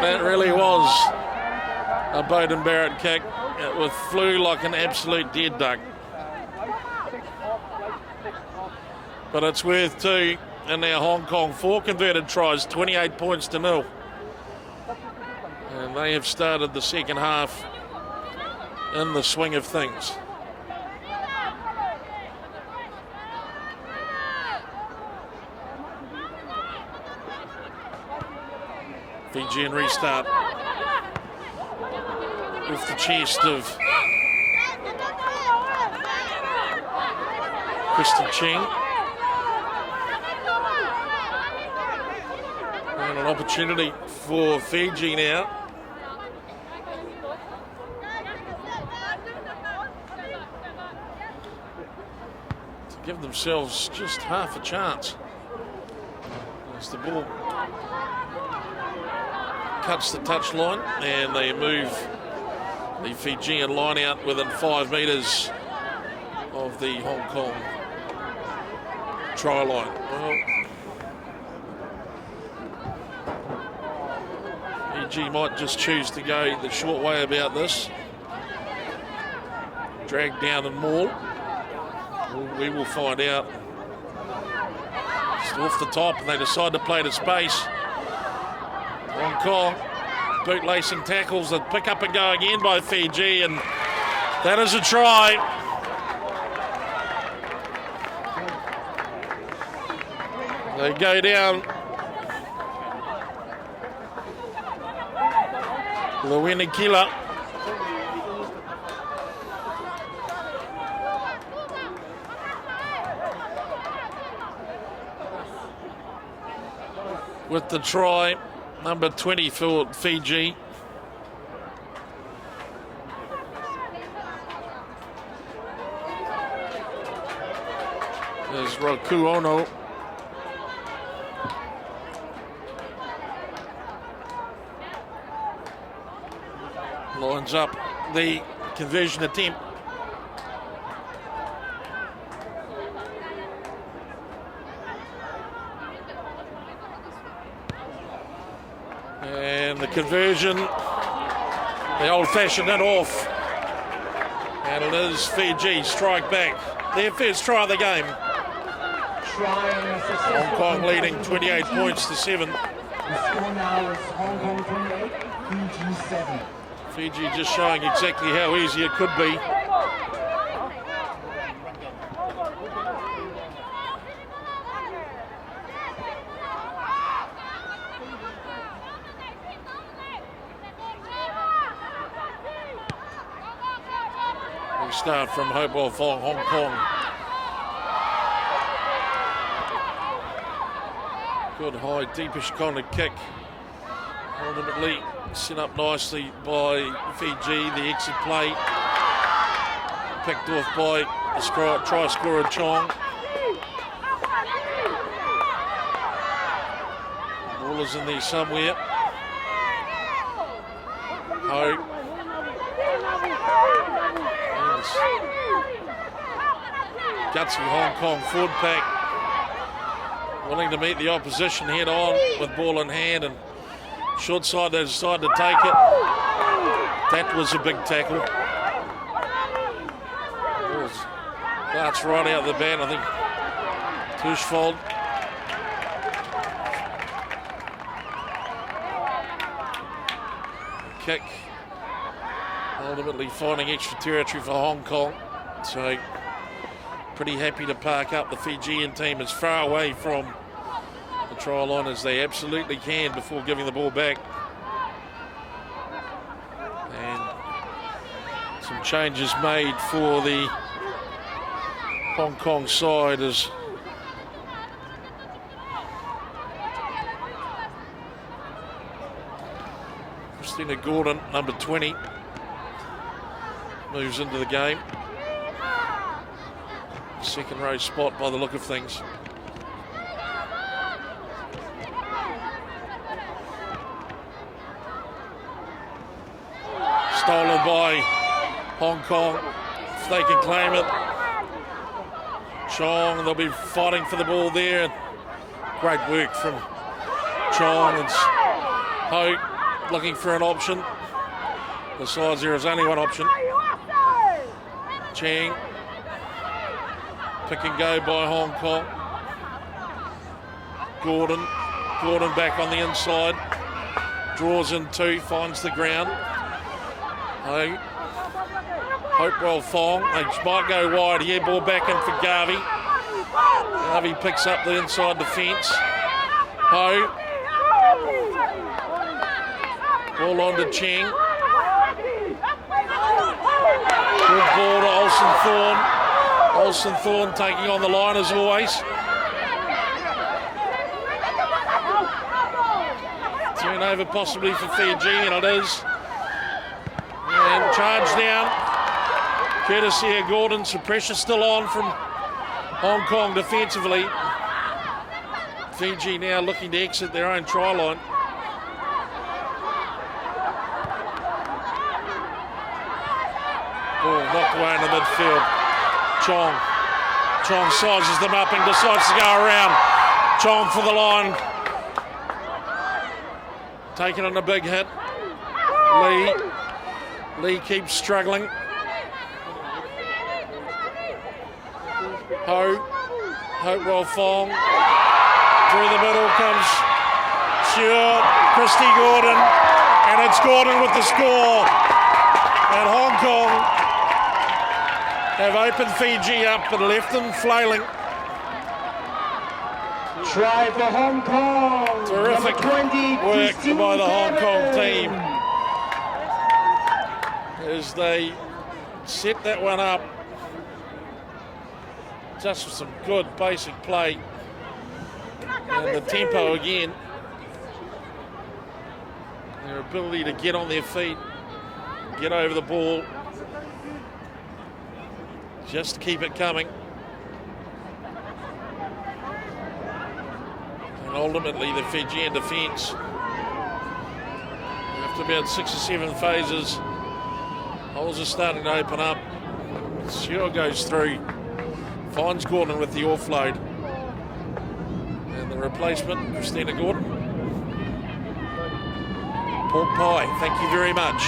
That really was a Bowden Barrett kick. It flew like an absolute dead duck. But it's worth two. And now Hong Kong, 4 converted tries, 28 points to 0. And they have started the second half in the swing of things. Fijian restart. Off the chest of Kristen Cheng. And an opportunity for Fiji now. To give themselves just half a chance. As the ball cuts the touch line and they move the Fijian line out within 5 metres of the Hong Kong try line. Well, Fiji might just choose to go the short way about this. Drag down and maul. We will find out. Just off the top and they decide to play to space. Hong Kong boot-lacing tackles that pick up and go again by Fiji, and that is a try. They go down. Luwini Kila. With the try, number 20 for Fiji. There's Rakuono. Lines up the conversion attempt. And the conversion, the old-fashioned it off. And it is Fiji, strike back. Their first try of the game. Hong Kong leading 28 points to 7. The score now is Hong Kong 28, Fiji 7. Fiji just showing exactly how easy it could be. We start from Hopewell Fong, Hong Kong. Good high, deepish kind of kick. Ultimately set up nicely by Fiji. The exit play picked off by the try scorer Chong. Ball is in there somewhere. Ho. Gutsy Hong Kong forward pack. Willing to meet the opposition head on with ball in hand, and short side they decide to take it. That was a big tackle. That's right out of the bat, I think. Tushfold. Kick. Ultimately finding extra territory for Hong Kong. So pretty happy to park up. The Fijian team as far away from the try line as they absolutely can before giving the ball back. And some changes made for the Hong Kong side as Christina Gordon, number 20, moves into the game. Second row spot by the look of things. Stolen by Hong Kong, if they can claim it. Chong, they'll be fighting for the ball there. Great work from Chong and Ho looking for an option. Besides, there is only one option. Chang. Pick and go by Hong Kong. Gordon back on the inside. Draws in two, finds the ground. Hopewell Fong. They might go wide here. Ball back in for Garvey. Garvey picks up the inside defence. Ho. Ball on to Cheng. Good ball to Olsen Thorne. Olsen Thorne taking on the line as always. Turnover possibly for Fiji, and it is. And charge down. Courtesy of Gordon. Some pressure still on from Hong Kong defensively. Fiji now looking to exit their own try line. Ball knocked away in the midfield. Chong sizes them up and decides to go around. Chong for the line. Taking on a big hit. Lee keeps struggling. Hopewell Fong. Through the middle comes Stewart, Christy Gordon, and it's Gordon with the score. And Hong Kong have opened Fiji up and left them flailing. Try for Hong Kong. Terrific Number 20, work Christine by the Hong Kong Kevin. team as they set that one up. Just with some good basic play. And the tempo again. Their ability to get on their feet, get over the ball, just keep it coming. And ultimately the Fijian defence, after about 6 or 7 phases, holes are starting to open up. Sure goes through, finds Gordon with the offload. And the replacement, Christina Gordon. Pork pie, thank you very much.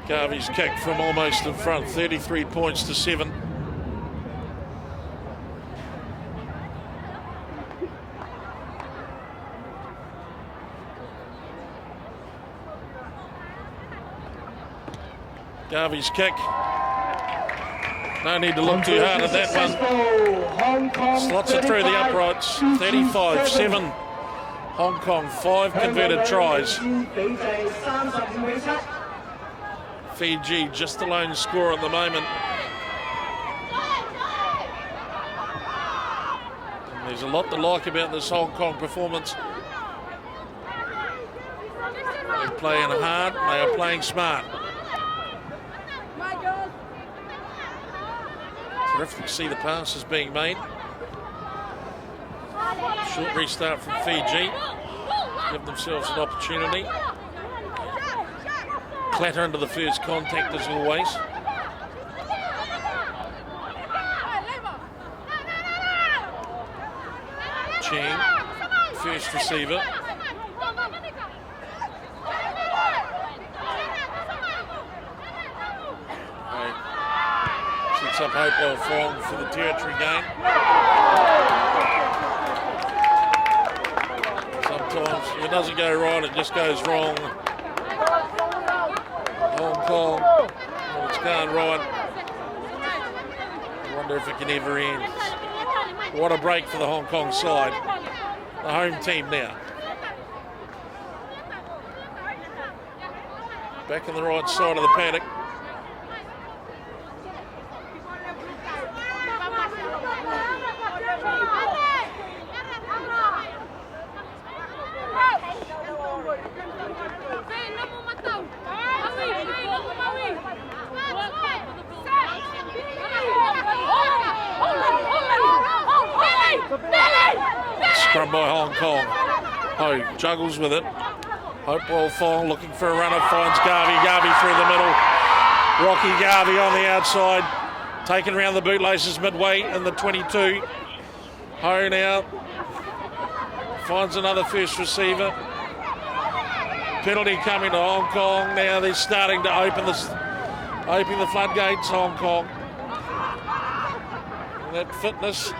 Garvey's kick from almost in front, 33 points to 7. Garvey's kick. No need to look too hard at that one. Slots it through the uprights. 35-7. Hong Kong, 5 converted tries. Fiji just the lone score at the moment. And there's a lot to like about this Hong Kong performance. They're playing hard, they are playing smart. Terrific to see the passes being made. Short restart from Fiji. Give themselves an opportunity. Clatter into the first contact as always. Cheng, first receiver. Sets up Hopewell Fong for the territory game. Sometimes if it doesn't go right, it just goes wrong. Hong Kong, well, it's going right. I wonder if it can ever end. What a break for the Hong Kong side. The home team now. Back on the right side of the paddock. Scrum by Hong Kong. Ho juggles with it. Hopewell Fong looking for a runner, finds Garvey. Garvey through the middle. Rocky Garvey on the outside. Taken around the bootlaces midway in the 22. Ho now. Finds another first receiver. Penalty coming to Hong Kong. Now they're starting to open the floodgates, Hong Kong. And that fitness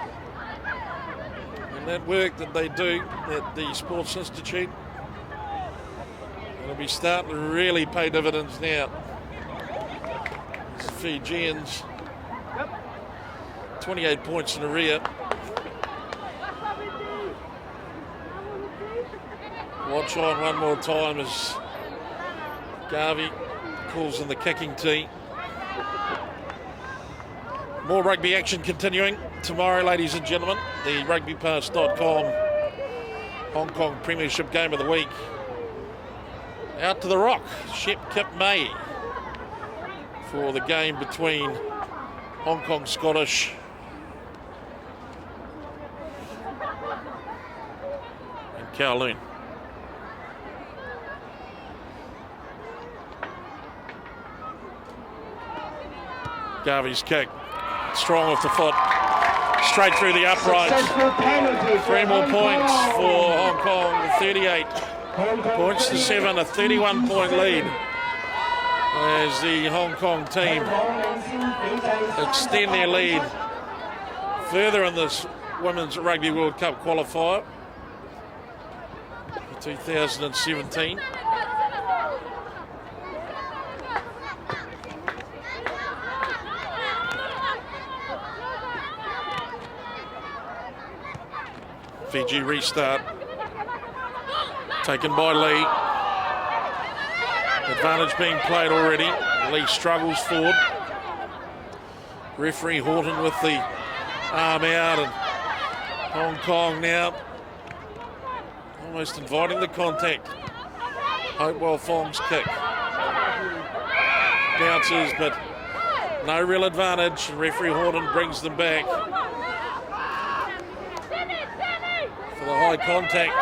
and that work that they do at the Sports Institute, it'll be starting to really pay dividends now. The Fijians, 28 points in the rear. Watch on one more time as Garvey calls in the kicking tee. More rugby action continuing tomorrow, ladies and gentlemen. The rugbypass.com Hong Kong Premiership Game of the Week. Out to the Rock, Shep Kip May for the game between Hong Kong Scottish and Kowloon. Garvey's kick, strong off the foot, straight through the uprights. 3 more points for Hong Kong, 38 points to 7, a 31-point lead as the Hong Kong team extend their lead further in this Women's Rugby World Cup qualifier for 2017. Fiji restart. Taken by Lee. Advantage being played already. Lee struggles forward. Referee Horton with the arm out, and Hong Kong now almost inviting the contact. Hopewell Fong's kick. Bounces, but no real advantage. Referee Horton brings them back for the high contact.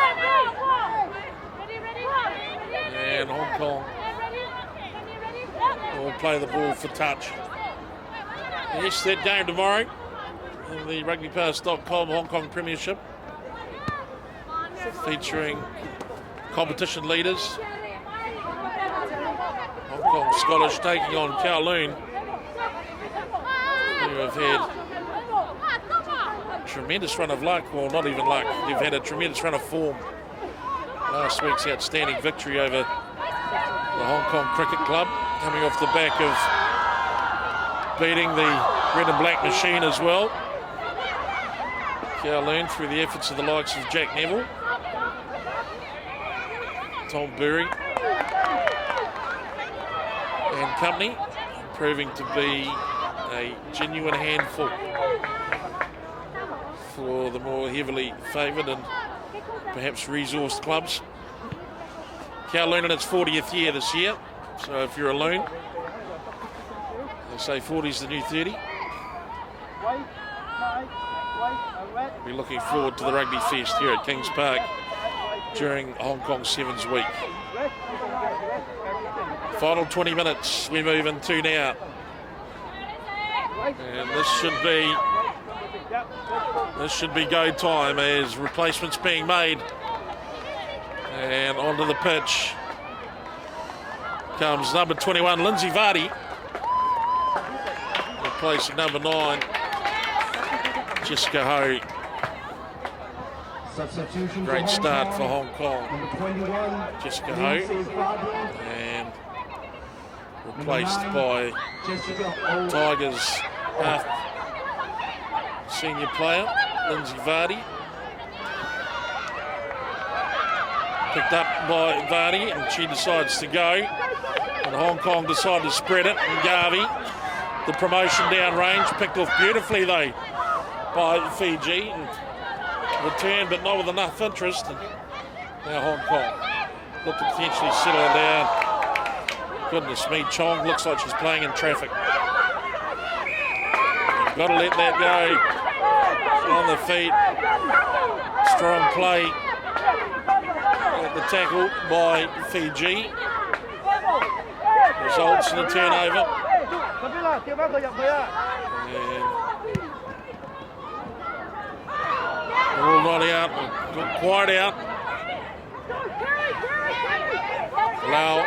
And Hong Kong will play the ball for touch. Yes, that game tomorrow in the rugbypass.com Hong Kong Premiership, featuring competition leaders. Hong Kong Scottish taking on Kowloon, who have had a tremendous run of luck, well, not even luck, they've had a tremendous run of form. Last week's outstanding victory over the Hong Kong Cricket Club, coming off the back of beating the red and black machine as well. Kowloon through the efforts of the likes of Jack Neville, Tom Burry and company, proving to be a genuine handful for the more heavily favoured and perhaps resourced clubs. Kowloon in its 40th year this year, so if you're a loon, they say 40's the new 30. We're looking forward to the Rugby Fest here at Kings Park during Hong Kong Sevens week. Final 20 minutes we move into now. And this should be go time as replacements being made. And onto the pitch comes number 21, Lindsay Vardy, replacing number 9, Jessica Ho. Great start for Hong Kong. Jessica Ho, and replaced by Tigers half senior player Lindsay Vardy. Picked up by Vardy, and she decides to go, and Hong Kong decide to spread it, and Garvey, the promotion down range, picked off beautifully though by Fiji, and returned but not with enough interest, and now Hong Kong look to potentially settle it down. Goodness me, Chong looks like she's playing in traffic. You've got to let that go. On the feet, strong play. The tackle by Fiji results in a turnover. And all not out, quite out. Lau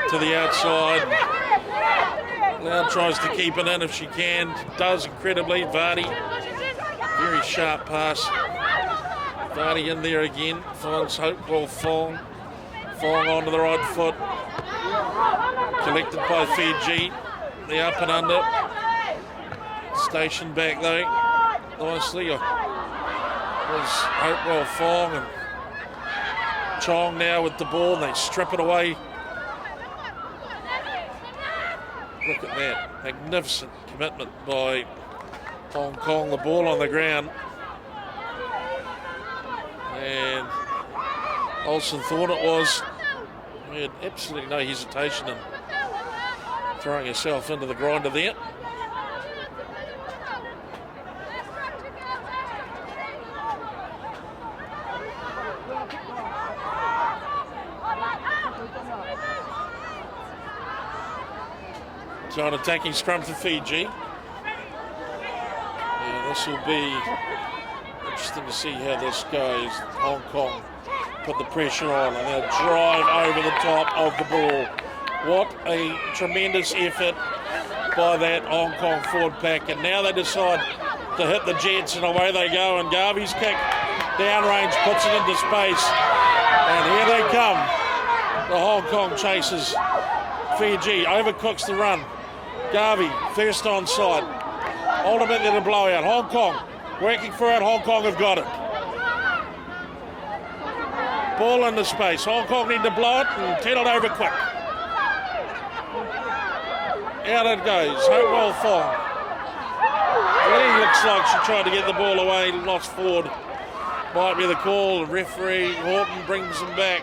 to the outside. Lau tries to keep it in if she can. Does incredibly. Vardy, very sharp pass. Vardy in there again, finds Hopewell Fong. Fong onto the right foot. Collected by Fiji. The up and under. Stationed back though. Nicely. Was Hopewell Fong and Chong now with the ball, and they strip it away. Look at that. Magnificent commitment by Hong Kong. The ball on the ground. And Olsen thought it was. He had absolutely no hesitation in throwing herself into the grinder there. So an attacking scrum for Fiji. And this will be interesting to see how this goes. Hong Kong put the pressure on, and they'll drive over the top of the ball. What a tremendous effort by that Hong Kong forward pack. And now they decide to hit the Jets, and away they go. And Garvey's kick downrange puts it into space. And here they come. The Hong Kong chasers. Fiji overcooks the run. Garvey first onside. Ultimately the blowout. Hong Kong working for it. Hong Kong have got it. Ball into space. Hong Kong need to blow it and turn it over quick. Out it goes. Hopewell Fong. Lee looks like she tried to get the ball away, lost forward. Might be the call. Referee Horton brings him back.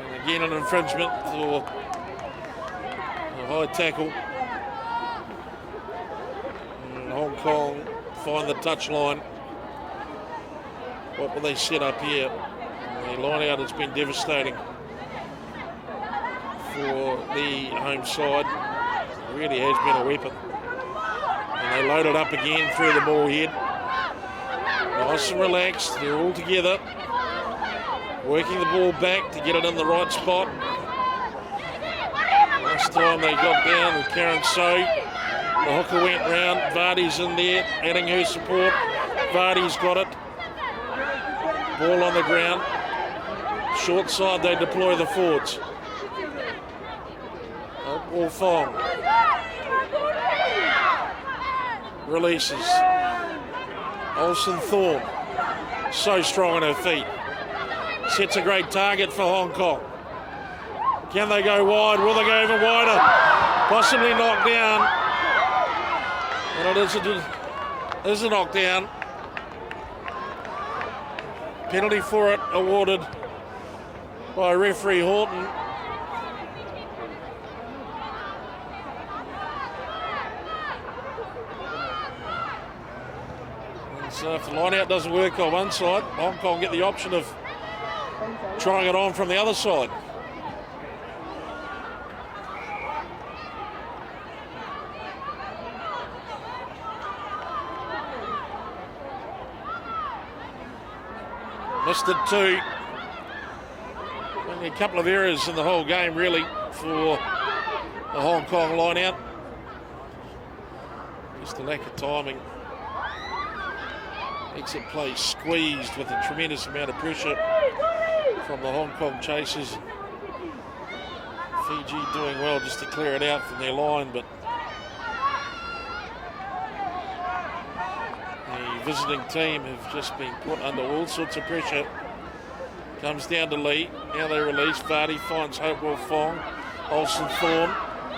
And again, an infringement for a high tackle. And Hong Kong find the touch line. What will they set up here? The line out has been devastating for the home side. It really has been a weapon. And they load it up again through the ball head. Nice and relaxed. They're all together. Working the ball back to get it in the right spot. Last time they got down with Karen So. The hooker went round. Vardy's in there, adding her support. Vardy's got it. Ball on the ground. Short side, they deploy the forwards. Ball Fong. Releases. Olsen Thorne. So strong on her feet. Sets a great target for Hong Kong. Can they go wide? Will they go even wider? Possibly knocked down. And it is a knockdown. Penalty for it awarded by referee Horton. And so if the line out doesn't work on one side, Hong Kong get the option of trying it on from the other side. Missed it too. Only a couple of errors in the whole game, really, for the Hong Kong line out. Just a lack of timing. Exit play squeezed with a tremendous amount of pressure from the Hong Kong chasers. Fiji doing well just to clear it out from their line, but the visiting team have just been put under all sorts of pressure. Comes down to Lee. Now they release. Vardy finds Hopewell Fong. Olsen Thorne.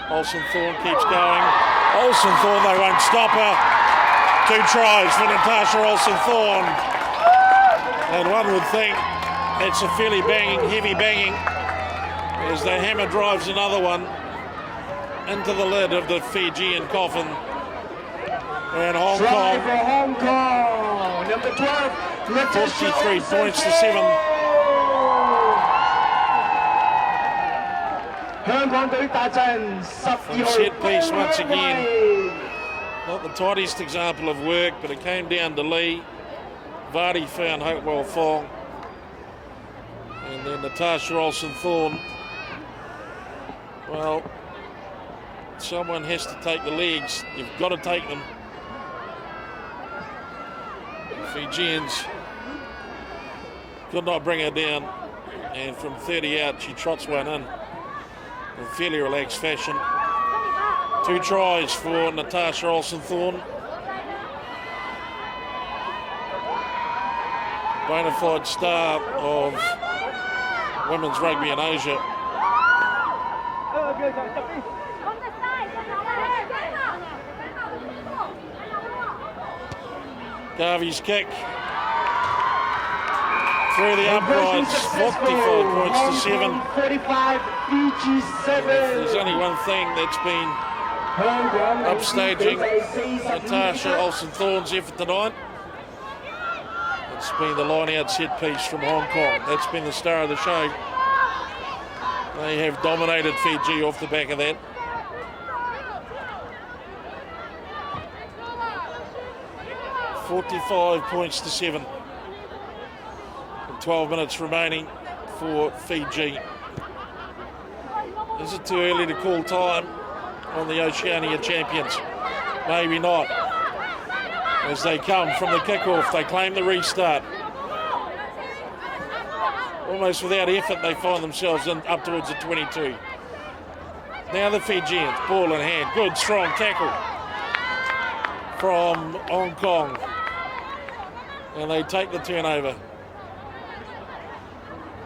Olsen Thorne keeps going. Olsen Thorne, they won't stop her. 2 tries for Natasha Olsen Thorne. And one would think it's a fairly heavy banging, as the hammer drives another one into the lid of the Fijian coffin. And Hong Kong, for Hong Kong, number 12, 43 points to 7. From set piece once again. Not the tightest example of work, but it came down to Lee. Vardy found Hopewell Fong. And then Natasha Olsen Thorne. Well, someone has to take the legs. You've got to take them. The Fijians could not bring her down. And from 30 out, she trots one in fairly relaxed fashion. 2 tries for Natasha Olsen Thorne. Bona fide star of women's rugby in Asia. Garvey's kick through the uprights, 45 points to 7. 45, Fiji 7. There's only one thing that's been upstaging Natasha Olsen Thorne's effort tonight. It's been the line-out set piece from Hong Kong. That's been the star of the show. They have dominated Fiji off the back of that. $45 points to 7. 12 minutes remaining for Fiji. Is it too early to call time on the Oceania champions? Maybe not. As they come from the kickoff, they claim the restart. Almost without effort, they find themselves in up towards the 22. Now the Fijians, ball in hand. Good, strong tackle from Hong Kong. And they take the turnover.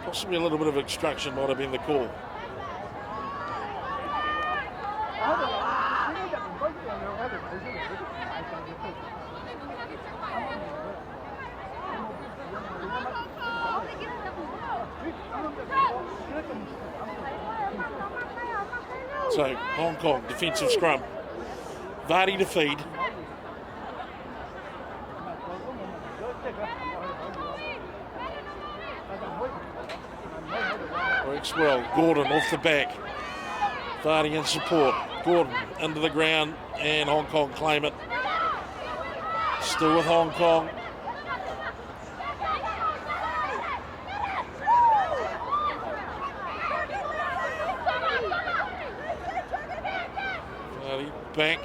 Possibly a little bit of obstruction might have been the call. So Hong Kong defensive scrum. Vardy to feed. Works well. Gordon off the back. Vardy in support. Gordon into the ground and Hong Kong claim it. Still with Hong Kong. Vardy back.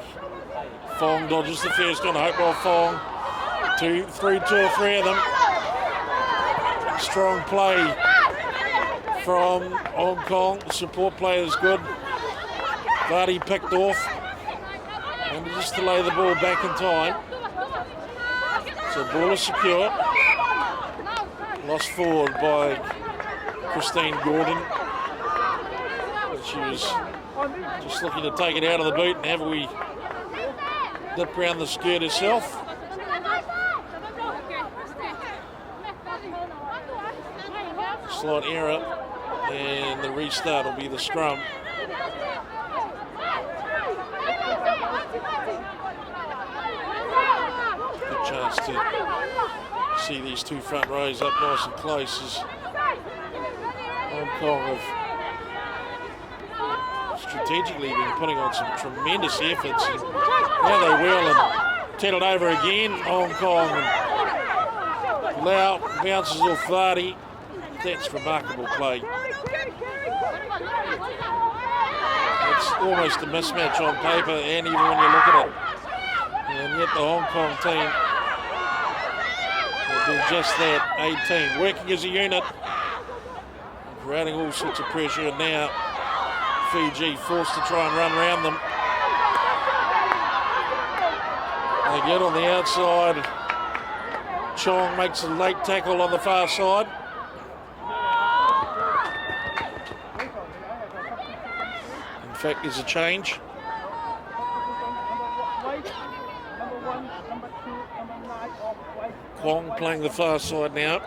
Fong dodges the first one. Hopewell Fong. Two or three of them. Strong play from Hong Kong. The support play is good. Vardy picked off. And just to lay the ball back in time. So ball is secure. Lost forward by Christine Gordon. But she was just looking to take it out of the boot and have a wee dip around the skirt herself. Slight error, and the restart will be the scrum. Good chance to see these two front rows up nice and close as Hong Kong have strategically been putting on some tremendous efforts. And now they wheel and turn it over again. Hong Kong and Lau bounces off Vardy. That's remarkable play. It's almost a mismatch on paper and even when you look at it. And yet the Hong Kong team will do just that, 18. Working as a unit, creating all sorts of pressure, and now Fiji forced to try and run around them. They get on the outside. Chong makes a late tackle on the far side. In fact, there's a change. Kwong playing the far side now.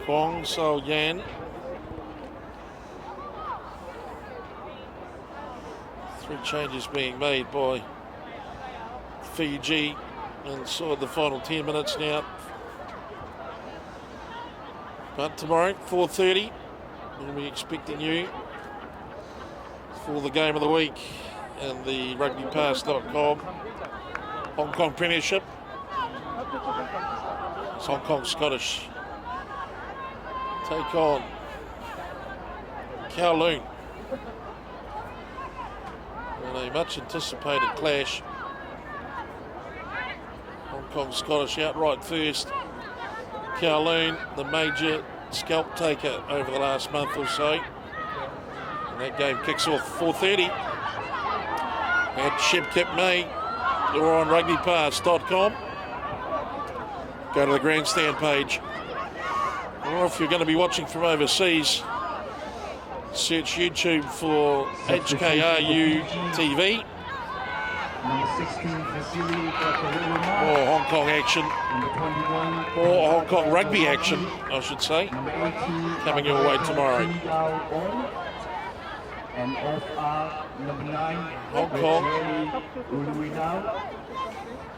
Kwong, So Yan. Three changes being made by Fiji inside the final 10 minutes now. But tomorrow, 4:30, we'll be expecting you for the game of the week and the rugbypass.com Hong Kong Premiership. It's Hong Kong Scottish take on Kowloon in a much anticipated clash. Hong Kong Scottish outright first. Kowloon, the major scalp taker over the last month or so. And that game kicks off 4:30 at Shep Kip May or on rugbypass.com. Go to the grandstand page. Or if you're going to be watching from overseas, search YouTube for HKRU TV. Number 16, Vasily, Or Hong Kong action. Or Hong Kong rugby action, I should say. Number 18, coming your way tomorrow. And off number 9, Hong Kong.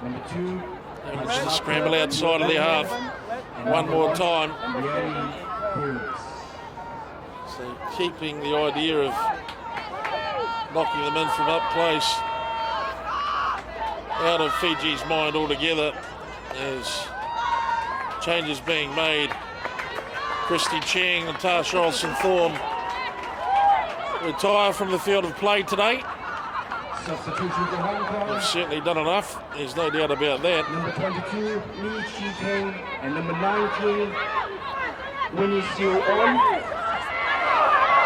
Number 2, And it's a scramble outside of their half. One more time. So keeping the idea of knocking them in from up close out of Fiji's mind altogether as changes being made. Christy Cheng and Tasha Olsen-Thorne retire from the field of play today. Substitution for Hong Kong. They've certainly done enough. There's no doubt about that. Number 22, Li Chi-Teng, and number 19, Winnie Siu-On.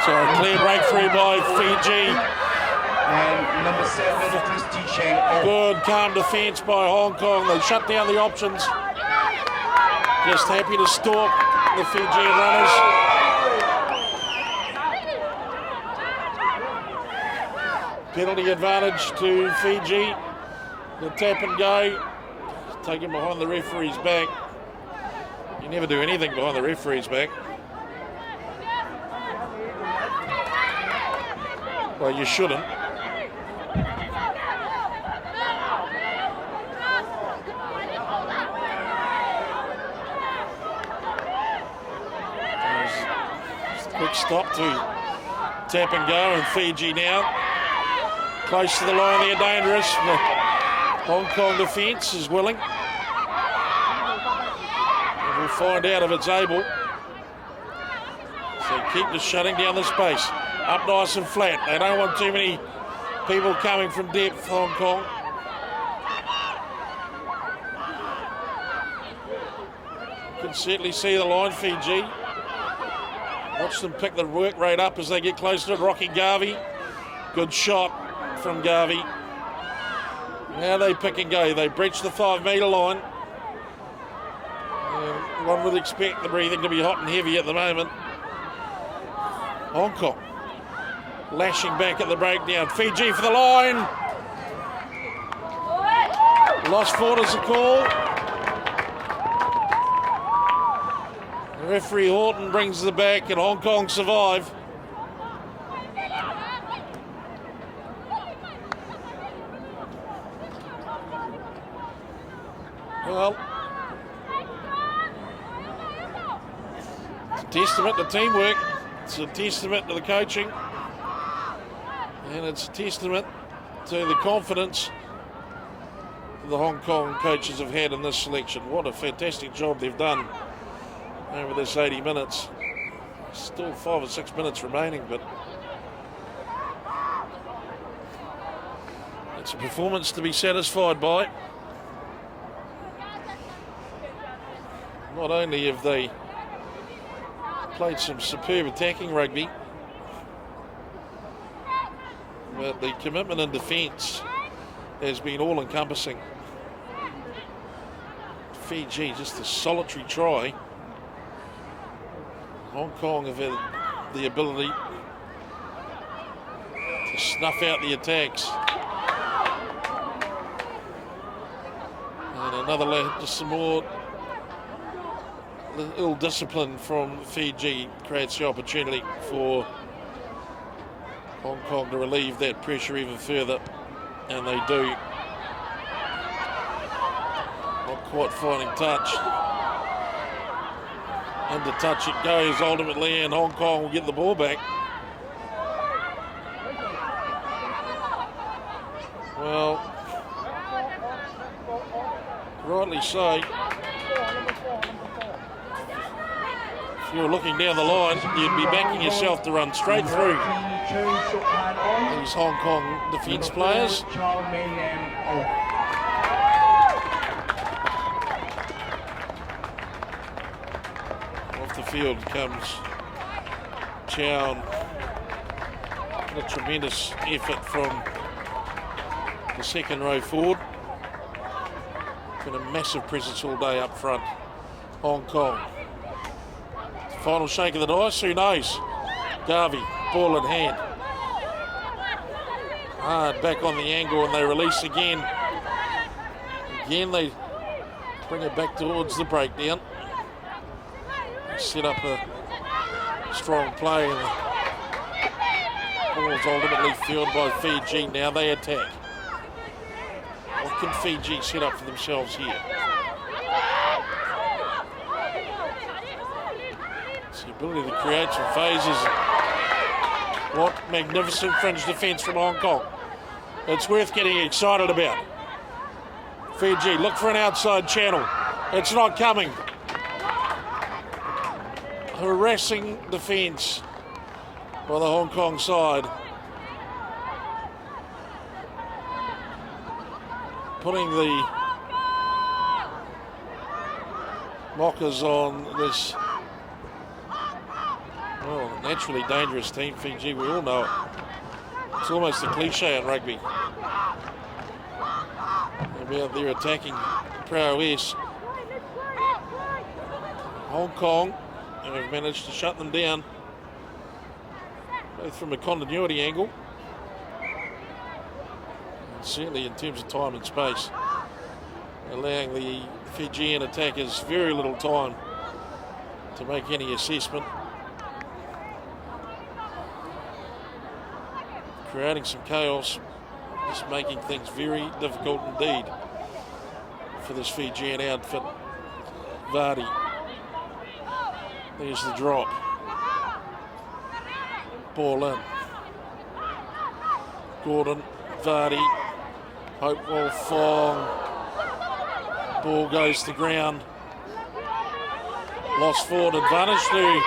So a clear breakthrough by Fiji. And number 7, Christy Cheng. Good, calm defence by Hong Kong. They shut down the options. Just happy to stalk the Fijian runners. Penalty advantage to Fiji. The tap and go. Taken behind the referee's back. You never do anything behind the referee's back. Well, you shouldn't. Quick stop to tap and go, and Fiji now close to the line there, dangerous. The Hong Kong defence is willing. And we'll find out if it's able. So keep just shutting down the space. Up nice and flat. They don't want too many people coming from depth, Hong Kong. You can certainly see the line, Fiji. Watch them pick the work rate up as they get closer to Rocky Garvey. Good shot from Garvey. Now they pick and go. They breach the 5 metre line. And one would expect the breathing to be hot and heavy at the moment. Hong Kong lashing back at the breakdown. Fiji for the line. Lost fought is a call. Referee Horton brings the back and Hong Kong survive. Well, it's a testament to teamwork. It's a testament to the coaching. And it's a testament to the confidence the Hong Kong coaches have had in this selection. What a fantastic job they've done over this 80 minutes. Still 5 or 6 minutes remaining, but it's a performance to be satisfied by. Not only have they played some superb attacking rugby, but the commitment in defence has been all-encompassing. Fiji, just a solitary try. Hong Kong have had the ability to snuff out the attacks. And another, just some more ill discipline from Fiji creates the opportunity for Hong Kong to relieve that pressure even further, and they do. Not quite finding touch. Under touch it goes ultimately, and Hong Kong will get the ball back. Well, rightly so. If you were looking down the line, you'd be backing yourself to run straight through these Hong Kong defence players. Off the field comes Chow. A tremendous effort from the second row forward. Been a massive presence all day up front. Hong Kong. Final shake of the dice, who knows? Garvey, ball in hand. Hard back on the angle, and they release again. Again, they bring it back towards the breakdown. They set up a strong play, and the ball's ultimately fielded by Fiji. Now they attack. What can Fiji set up for themselves here? It's the ability to create some phases. What magnificent fringe defence from Hong Kong. It's worth getting excited about. Fiji, look for an outside channel. It's not coming. Harassing defence by the Hong Kong side. putting the mockers on this, well, naturally dangerous team, Fiji. We all know it. It's almost a cliche in rugby about their attacking prowess. Hong Kong have managed to shut them down, both from a continuity angle and certainly in terms of time and space, allowing the Fijian attackers very little time to make any assessment, creating some chaos, just making things very difficult indeed for this Fijian outfit. Vardy, there's the drop, ball in, Gordon, Vardy, Hopewell, Fong, ball goes to ground, lost forward advantage to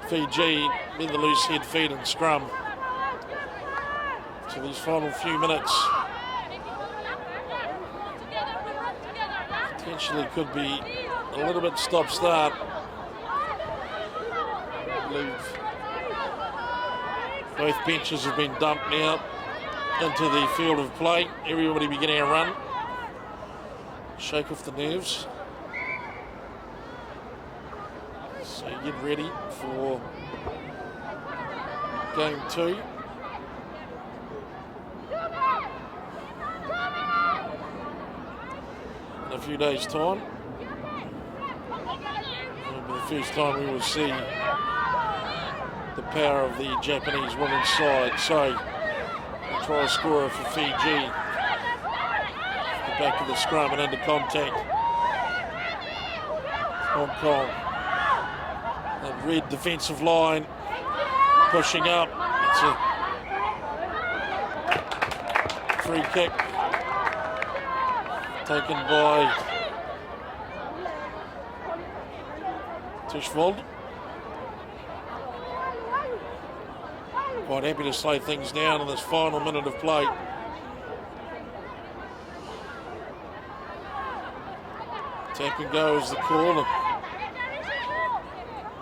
Fiji in the loose head, feet and scrum. So these final few minutes potentially could be a little bit stop-start. I believe both benches have been dumped now into the field of play. Everybody beginning a run. Shake off the nerves. So get ready for game 2. In a few days' time. It'll be the first time we will see the power of the Japanese women's side. So, a try scorer for Fiji. The back of the scrum and into contact. Hong Kong. That red defensive line pushing up. It's a free kick taken by Tishvold. Quite happy to slow things down in this final minute of play. Tap and go is the call.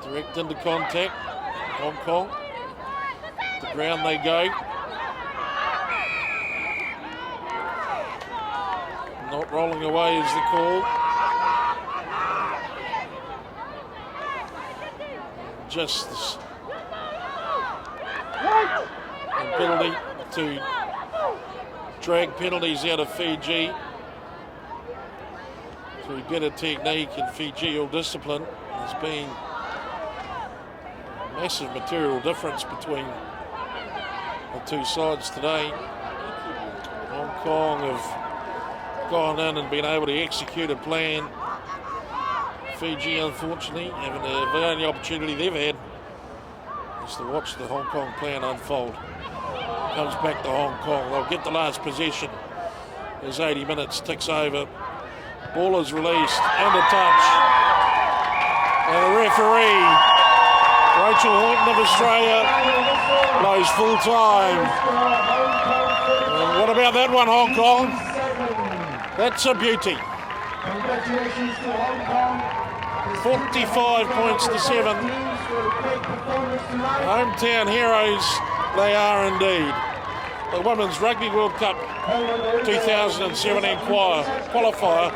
Direct into contact. Hong Kong. To the ground they go. Not rolling away is the call. Just this ability to drag penalties out of Fiji through better technique and Fijian discipline has been a massive material difference between the two sides today. Hong Kong have gone in and been able to execute a plan. Fiji, unfortunately, having the only opportunity they've had is to watch the Hong Kong plan unfold. Comes back to Hong Kong. They'll get the last possession as 80 minutes ticks over. Ball is released, under touch. And the referee, Rachel Horton of Australia, blows full time. And what about that one, Hong Kong? That's a beauty. Congratulations to Hong Kong. 45 points to 7. Hometown heroes they are indeed. The Women's Rugby World Cup 2017 qualifier,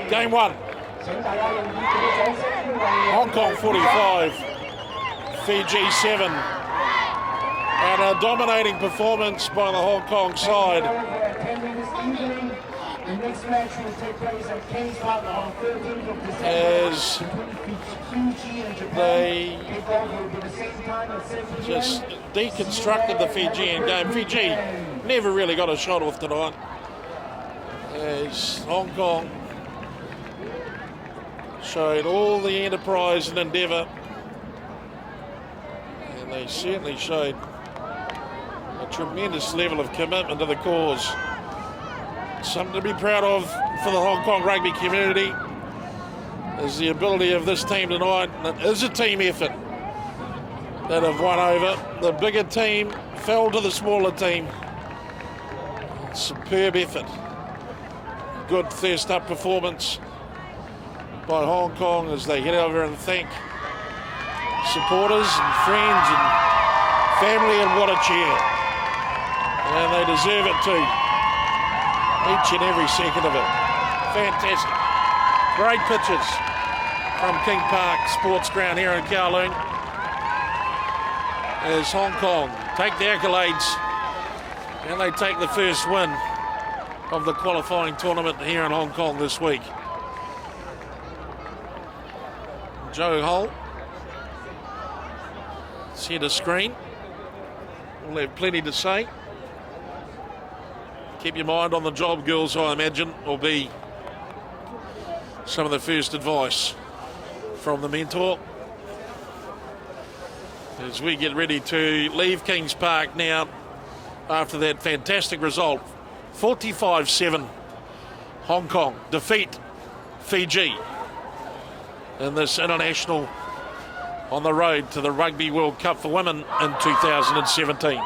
game 1. Hong Kong 45, Fiji 7. And a dominating performance by the Hong Kong side. The next match will take place at King's Park on 13th of December. As they just deconstructed the Fijian game. Fiji never really got a shot off tonight. As Hong Kong showed all the enterprise and endeavour. And they certainly showed a tremendous level of commitment to the cause. Something to be proud of for the Hong Kong rugby community is the ability of this team tonight. It is a team effort that have won over. The bigger team fell to the smaller team. Superb effort good first up performance by Hong Kong as they head over and thank supporters and friends and family, and what a cheer. And they deserve it too. Each and every second of it. Fantastic. Great pitches from King Park Sports Ground here in Kowloon as Hong Kong take the accolades and they take the first win of the qualifying tournament here in Hong Kong this week. Joe Hull, centre screen. We'll have plenty to say. Keep your mind on the job, girls, I imagine, will be some of the first advice from the mentor as we get ready to leave Kings Park now after that fantastic result. 45-7 Hong Kong defeat Fiji in this international on the road to the Rugby World Cup for Women in 2017.